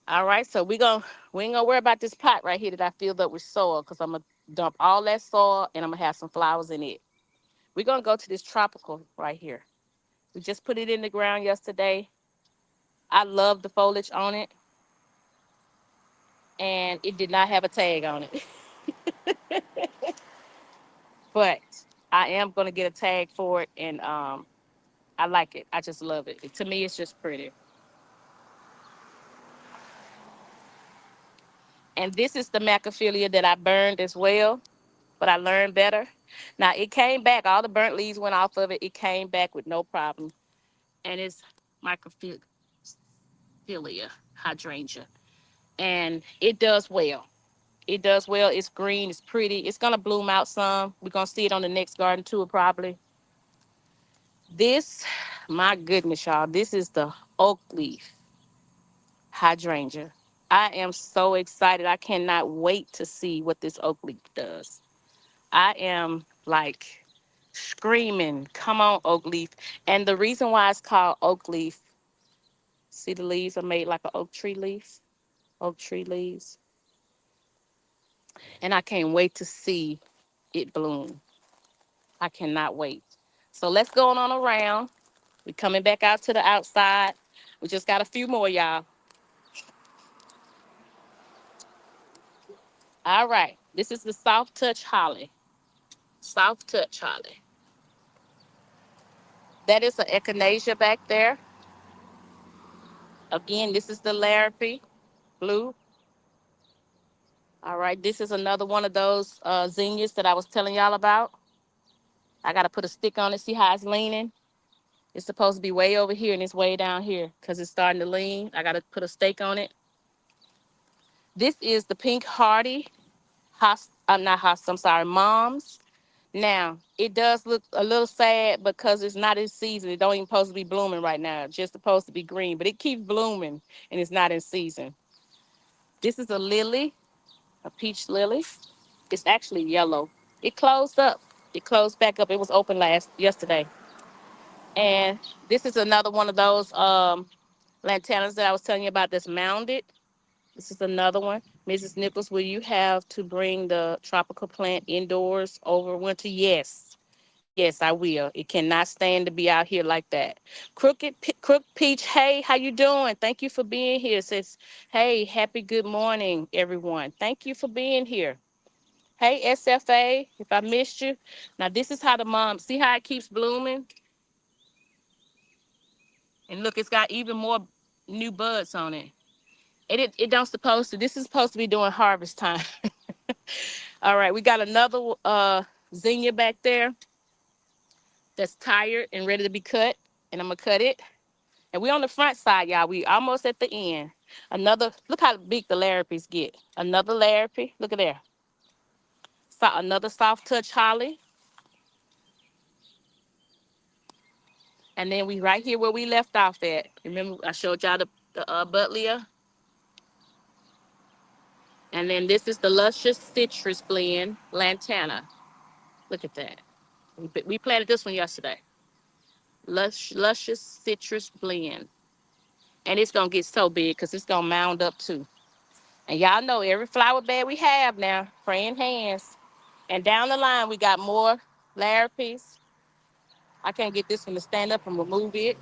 All right, so we ain't gonna worry about this pot right here that I filled up with soil because I'm gonna dump all that soil and I'm gonna have some flowers in it. We're gonna go to this tropical right here. We just put it in the ground yesterday. I love the foliage on it, and it did not have a tag on it. But I am gonna get a tag for it, and I like it. I just love it. To me, it's just pretty. And this is the macrophilia that I burned as well, but I learned better. Now it came back. All the burnt leaves went off of it. It came back with no problem, and it's microphilia hydrangea, and it does well. It does well. It's green. It's pretty. It's gonna bloom out some. We're gonna see it on the next garden tour probably. This, my goodness, y'all. This is the oak leaf hydrangea. I am so excited. I cannot wait to see what this oak leaf does. I am like screaming, come on, oak leaf. And the reason why it's called oak leaf, see the leaves are made like an oak tree leaves. And I can't wait to see it bloom. I cannot wait. So let's go on around. We're coming back out to the outside. We just got a few more, y'all. All right. This is the soft touch holly. Soft touch holly. That is an echinacea back there. Again, this is the Larrapy blue. All right. This is another one of those zinnias that I was telling y'all about. I got to put a stick on it, see how it's leaning. It's supposed to be way over here and it's way down here because it's starting to lean. I got to put a stake on it. This is the pink hardy. I'm not host, I'm sorry, moms. Now, it does look a little sad because it's not in season. It don't even supposed to be blooming right now. It's just supposed to be green, but it keeps blooming and it's not in season. This is a lily, a peach lily. It's actually yellow. It closed up. It closed back up. It was open yesterday. And this is another one of those lantanas that I was telling you about that's mounded. This is another one. Mrs. Nichols, will you have to bring the tropical plant indoors over winter? Yes. Yes, I will. It cannot stand to be out here like that. Crook Peach, hey, how you doing? Thank you for being here. It says, hey, happy good morning, everyone. Thank you for being here. Hey, SFA, if I missed you. Now, this is how the mom, see how it keeps blooming? And look, it's got even more new buds on it. It don't supposed to. This is supposed to be during harvest time. All right, we got another zinnia back there that's tired and ready to be cut, and I'm gonna cut it. And we on the front side, y'all. We almost at the end. Another, look how big the Larrapies get. Another Larrapy, look at there. So another soft touch holly, and then we right here where we left off at. Remember, I showed y'all the Butlia, and then this is the luscious citrus blend lantana. Look at that. We planted this one yesterday. Luscious citrus blend. And it's gonna get so big because it's gonna mound up too. And y'all know every flower bed we have now, praying hands. And down the line we got more Larrapies. I can't get this one to stand up and remove it.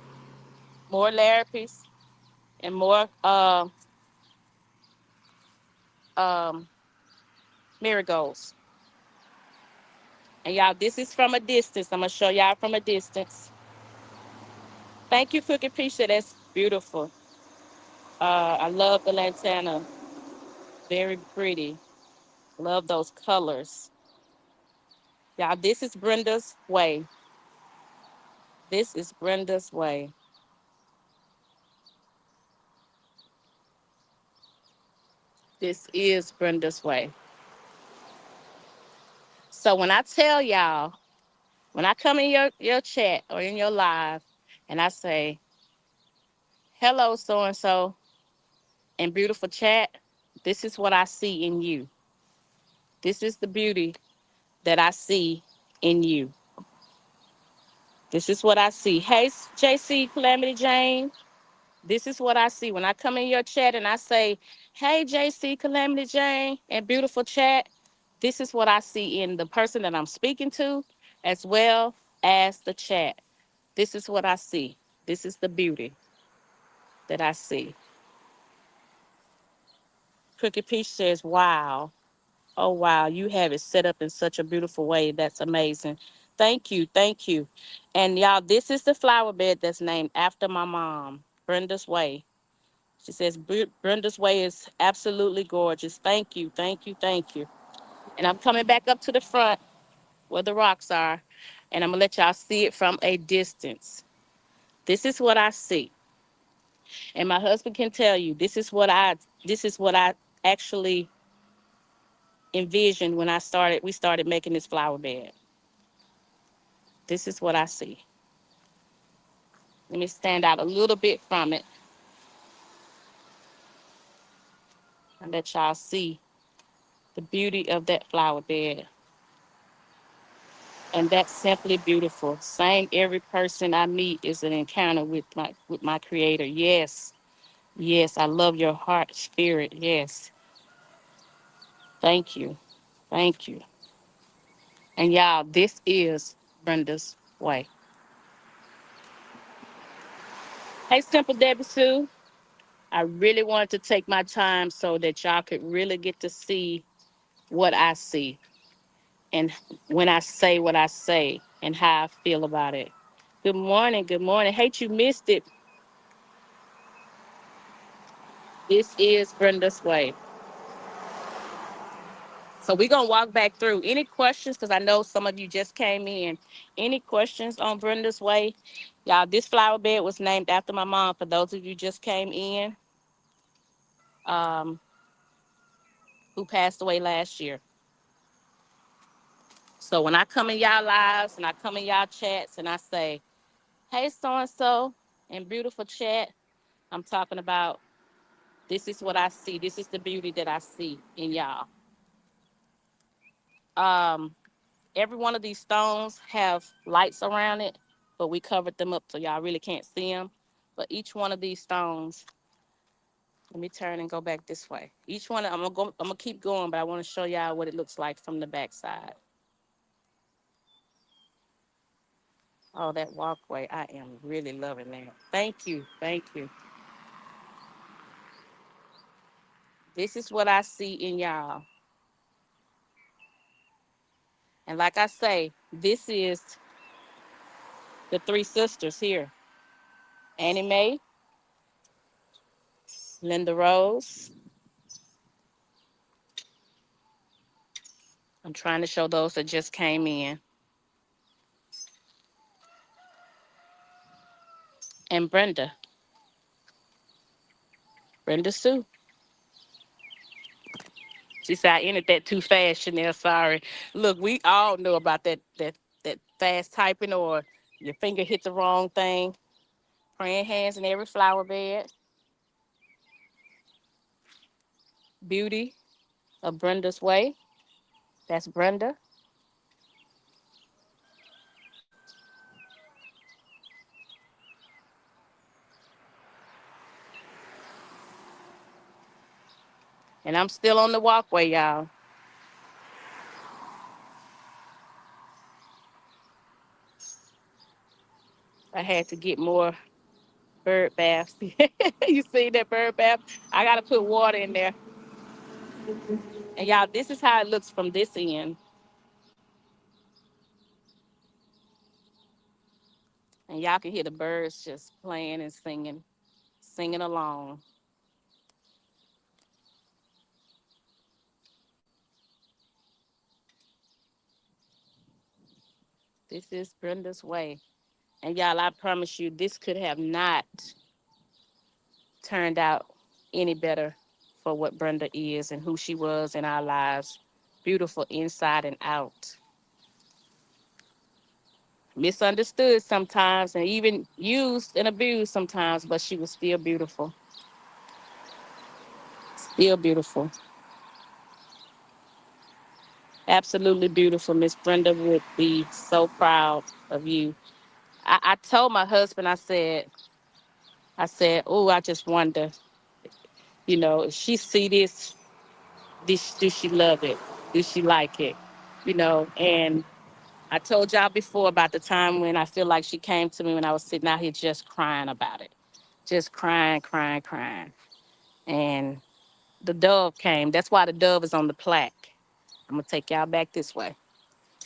More Larrapies and more um marigolds. And y'all, this is from a distance. I'm gonna show y'all from a distance. Thank you, Cookie Pizza. That's beautiful. I love the lantana. Very pretty. Love those colors. Y'all, this is Brenda's way. This is Brenda's way. This is Brenda's way. So when I tell y'all, when I come in your chat or in your live and I say, hello, so and so, and beautiful chat, this is what I see in you. This is the beauty that I see in you. This is what I see. Hey, JC Calamity Jane, this is what I see. When I come in your chat and I say, hey, JC Calamity Jane, and beautiful chat, this is what I see in the person that I'm speaking to, as well as the chat. This is what I see. This is the beauty that I see. Crooked Peach says, wow. Oh, wow. You have it set up in such a beautiful way. That's amazing. Thank you. Thank you. And y'all, this is the flower bed that's named after my mom, Brenda's Way. She says, Brenda's Way is absolutely gorgeous. Thank you. Thank you. Thank you. And I'm coming back up to the front where the rocks are, and I'm going to let y'all see it from a distance. This is what I see. And my husband can tell you, this is what I actually envisioned when we started making this flower bed. This is what I see. Let me stand out a little bit from it and let y'all see the beauty of that flower bed. And that's simply beautiful. Saying every person I meet is an encounter with my creator. Yes. Yes, I love your heart, spirit. Yes. Thank you. Thank you. And y'all, this is Brenda's Way. Hey, Simple Debbie Sue. I really wanted to take my time so that y'all could really get to see what I see and when I say what I say and how I feel about it. Good morning. Good morning. Hate you missed it. This is Brenda's Way. So we're going to walk back through. Any questions? Because I know some of you just came in. Any questions on Brenda's Way? Y'all, this flower bed was named after my mom. For those of you just came in, um, who passed away last year. So when I come in y'all lives and I come in y'all chats and I say, hey, so-and-so, and beautiful chat, I'm talking about this is what I see. This is the beauty that I see in y'all. Um, every one of these stones have lights around it, but we covered them up so y'all really can't see them. But each one of these stones, let me turn and go back this way. Each one, I'm gonna keep going, but I want to show y'all what it looks like from the back side. Oh, that walkway, I am really loving that. Thank you, thank you. This is what I see in y'all. And like I say, this is the three sisters here. Annie Mae, Linda Rose. I'm trying to show those that just came in. And Brenda. Brenda Sue. She said I ended that too fast, Chanel. Sorry. Look, we all know about that fast typing or your finger hit the wrong thing. Praying hands in every flower bed. Beauty of Brenda's Way. That's Brenda. And I'm still on the walkway, y'all. I had to get more bird baths. You see that bird bath? I got to put water in there. And y'all, this is how it looks from this end. And y'all can hear the birds just playing and singing along. This is Brenda's way. And y'all, I promise you, this could have not turned out any better for what Brenda is and who she was in our lives. Beautiful inside and out. Misunderstood sometimes and even used and abused sometimes, but she was still beautiful. Still beautiful. Absolutely beautiful. Miss Brenda would be so proud of you. I told my husband, oh, I just wonder, if she see this, do she love it? Do she like it? And I told y'all before about the time when I feel like she came to me when I was sitting out here just crying about it. Just crying, crying, crying. And the dove came. That's why the dove is on the plaque. I'm going to take y'all back this way.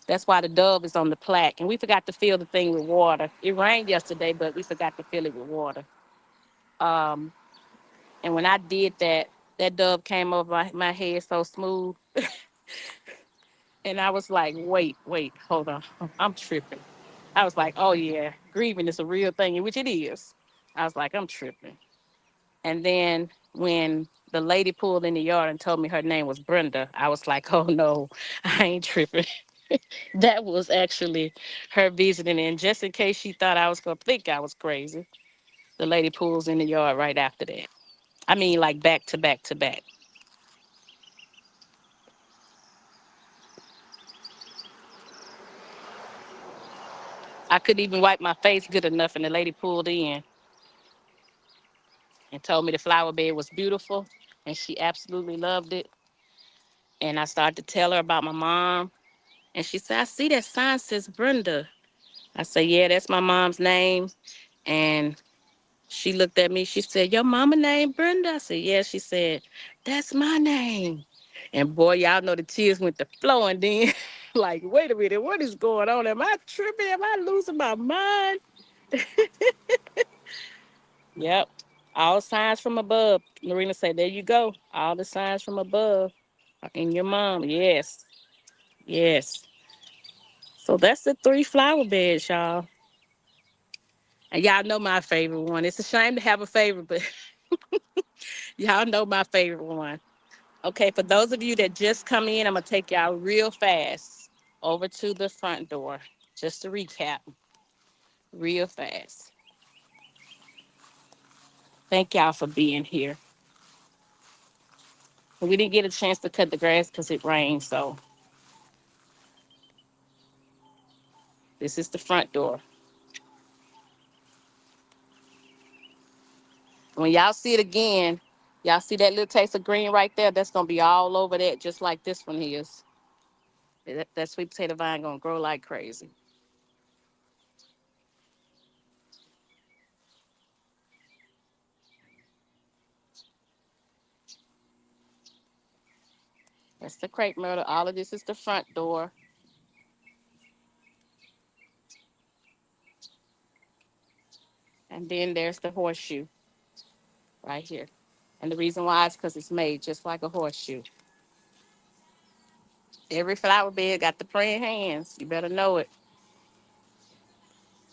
That's why the dove is on the plaque. And we forgot to fill the thing with water. It rained yesterday, but we forgot to fill it with water. Um, and when I did that, that dove came over my head so smooth. And I was like, wait, hold on. I'm tripping. I was like, oh, yeah, grieving is a real thing, which it is. I was like, I'm tripping. And then when the lady pulled in the yard and told me her name was Brenda, I was like, oh, no, I ain't tripping. That was actually her visiting. And just in case she thought I was going to think I was crazy, the lady pulls in the yard right after that. I mean, like back to back to back. I couldn't even wipe my face good enough, and the lady pulled in and told me the flower bed was beautiful, and she absolutely loved it. And I started to tell her about my mom, and she said, I see that sign says Brenda. I said, yeah, that's my mom's name. And she looked at me. She said, your mama named Brenda? I said, yeah. She said, that's my name. And boy, y'all know the tears went to flowing then. Like, wait a minute, what is going on? Am I tripping? Am I losing my mind? Yep. All signs from above. Marina said, there you go. All the signs from above are in your mom. Yes. Yes. So that's the 3 flower beds, y'all. And y'all know my favorite one. It's a shame to have a favorite, but y'all know my favorite one. Okay, for those of you that just come in, I'm going to take y'all real fast over to the front door. Just to recap, real fast. Thank y'all for being here. We didn't get a chance to cut the grass because it rained, so this is the front door. When y'all see it again, y'all see that little taste of green right there? That's going to be all over that, just like this one is. That sweet potato vine going to grow like crazy. That's the crepe myrtle. All of this is the front door. And then there's the horseshoe right here. And the reason why is because it's made just like a horseshoe. Every flower bed got the praying hands. You better know it.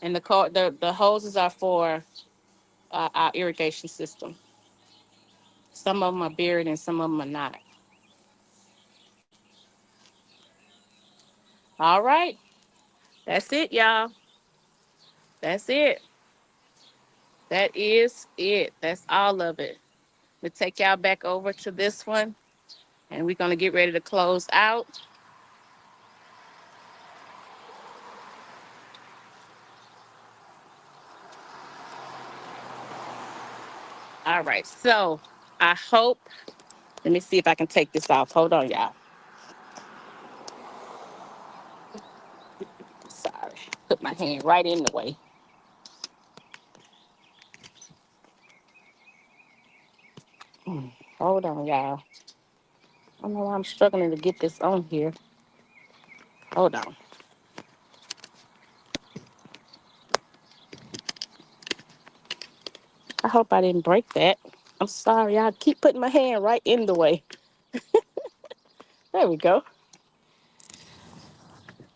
And the hoses are for our irrigation system. Some of them are buried and some of them are not. All right. That's it, y'all. That's it. That is it. That's all of it. We'll take y'all back over to this one. And we're going to get ready to close out. All right. So I hope, let me see if I can take this off. Hold on, y'all. Sorry. Put my hand right in the way. Hold on, y'all. I don't know why I'm struggling to get this on here. Hold on. I hope I didn't break that. I'm sorry. I keep putting my hand right in the way. There we go.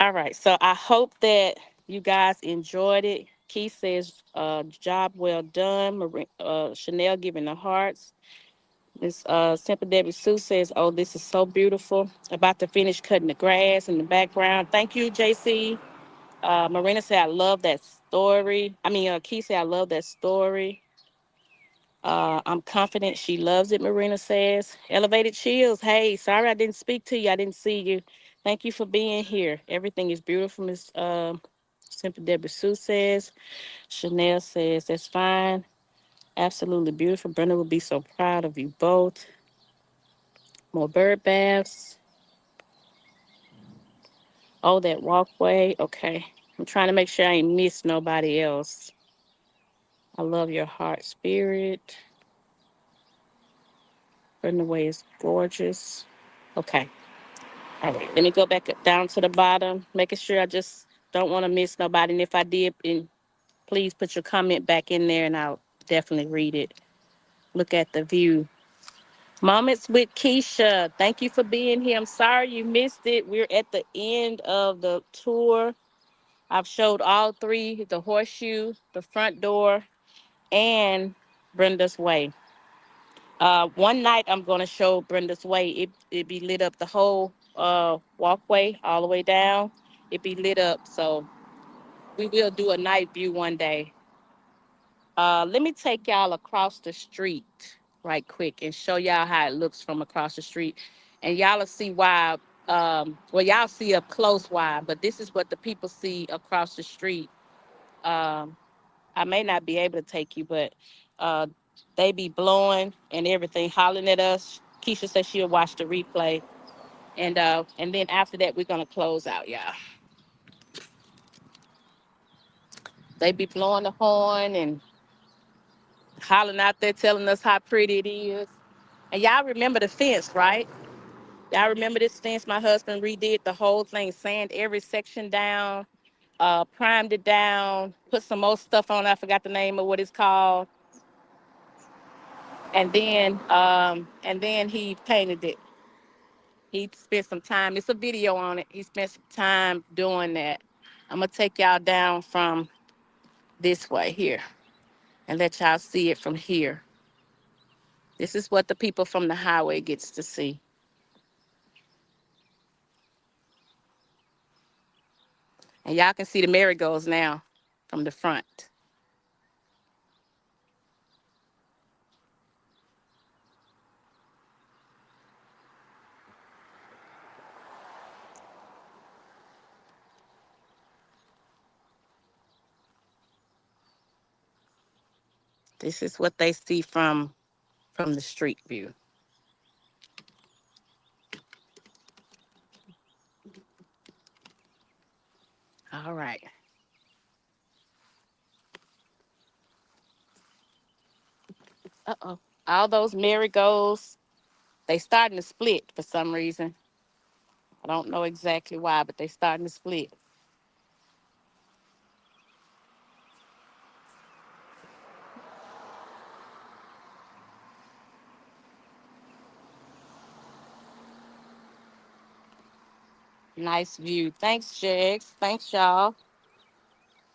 All right. So I hope that you guys enjoyed it. Keith says, job well done. Chanel giving the hearts. Miss Simple Debbie Sue says, oh, this is so beautiful. About to finish cutting the grass in the background. Thank you, JC. Marina said, I love that story. Keith said, I love that story. I'm confident she loves it, Marina says. Elevated Chills. Hey, sorry I didn't speak to you. I didn't see you. Thank you for being here. Everything is beautiful, Miss Simple Deborah Sue says. Chanel says, that's fine. Absolutely beautiful. Brenda will be so proud of you both. More bird baths. Oh, that walkway. Okay. I'm trying to make sure I ain't miss nobody else. I love your heart spirit. Brenda Way is gorgeous. Okay. All right. Let me go back down to the bottom, making sure I just don't want to miss nobody. And if I did, and please put your comment back in there and I'll definitely read it. Look at the view. Moments with Keisha. Thank you for being here. I'm sorry you missed it. We're at the end of the tour. I've showed all three, the Horseshoe, the front door, and Brenda's Way. One night I'm gonna show Brenda's Way. It be lit up the whole walkway all the way down. It be lit up. So we will do a night view one day. Let me take y'all across the street right quick and show y'all how it looks from across the street. And y'all will see why, well, y'all see up close why, but this is what the people see across the street. Um, I may not be able to take you, but uh, they be blowing and everything, hollering at us. Keisha said she'll watch the replay. And then after that, we're gonna close out, y'all. They be blowing the horn and hollering out there telling us how pretty it is. And y'all remember the fence, right? Y'all remember this fence? My husband redid the whole thing, sand every section down, primed it down, put some more stuff on. I forgot the name of what it's called. And then he painted it. He spent some time. It's a video on it. He spent some time doing that. I'm gonna take y'all down from this way here and let y'all see it from here. This is what the people from the highway gets to see. And y'all can see the marigolds now from the front. This is what they see from the street view. All right. Uh-oh. All those marigolds, they starting to split for some reason. I don't know exactly why, but they starting to split. Nice view. Thanks, Jags. Thanks, y'all.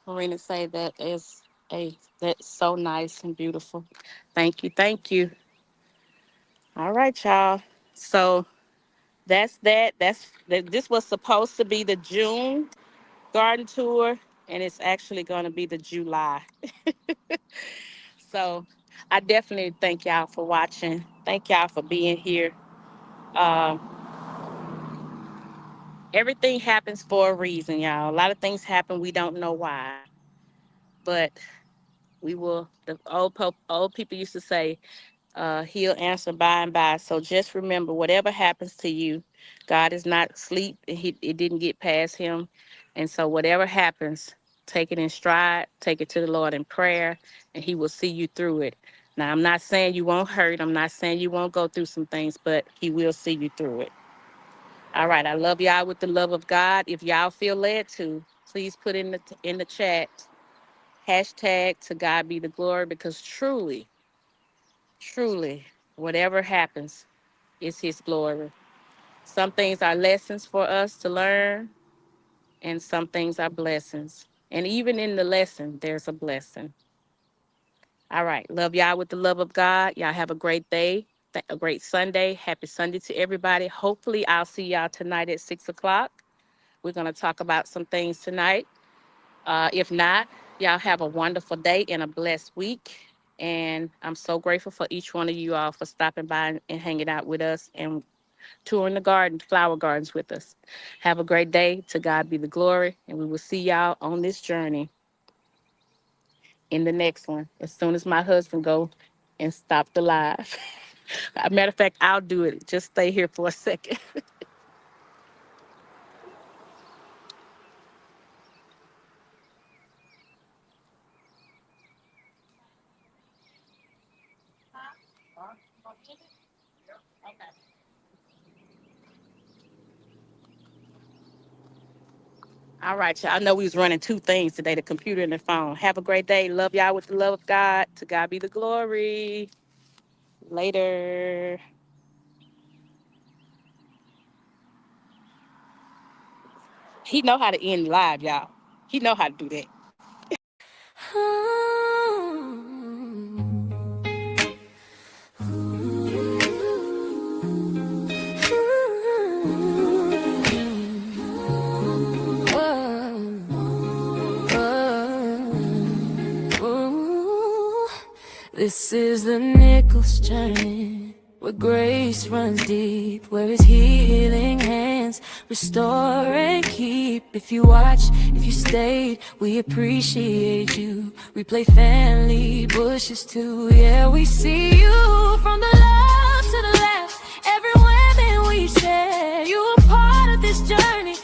Marina say that's so nice and beautiful. Thank you. Thank you. All right, y'all. So that's that. This was supposed to be the June garden tour, and it's actually going to be the July. So I definitely thank y'all for watching. Thank y'all for being here. Um, Everything happens for a reason, y'all. A lot of things happen, we don't know why. But we will, the old people used to say, he'll answer by and by. So just remember, whatever happens to you, God is not asleep. It didn't get past him. And so whatever happens, take it in stride, take it to the Lord in prayer, and he will see you through it. Now, I'm not saying you won't hurt. I'm not saying you won't go through some things, but he will see you through it. All right. I love y'all with the love of God. If y'all feel led to, please put in the chat, hashtag to God be the glory, because truly, truly, whatever happens is his glory. Some things are lessons for us to learn, and some things are blessings. And even in the lesson, there's a blessing. All right. Love y'all with the love of God. Y'all have a great day, a great Sunday. Happy Sunday to everybody. Hopefully, I'll see y'all tonight at 6 o'clock. We're going to talk about some things tonight. If not, y'all have a wonderful day and a blessed week. And I'm so grateful for each one of you all for stopping by and hanging out with us and touring the garden, flower gardens with us. Have a great day. To God be the glory. And we will see y'all on this journey in the next one as soon as my husband go and stop the live. As a matter of fact, I'll do it. Just stay here for a second. All right, y'all. I know we was running two things today, the computer and the phone. Have a great day. Love y'all with the love of God. To God be the glory. Later. He know how to end live, y'all. He know how to do that. This is the Nichols journey, where grace runs deep, where his healing hands restore and keep. If you watch, if you stayed, we appreciate you. We play family bushes too, yeah, we see you from the left to the left. Every woman we share, you are part of this journey.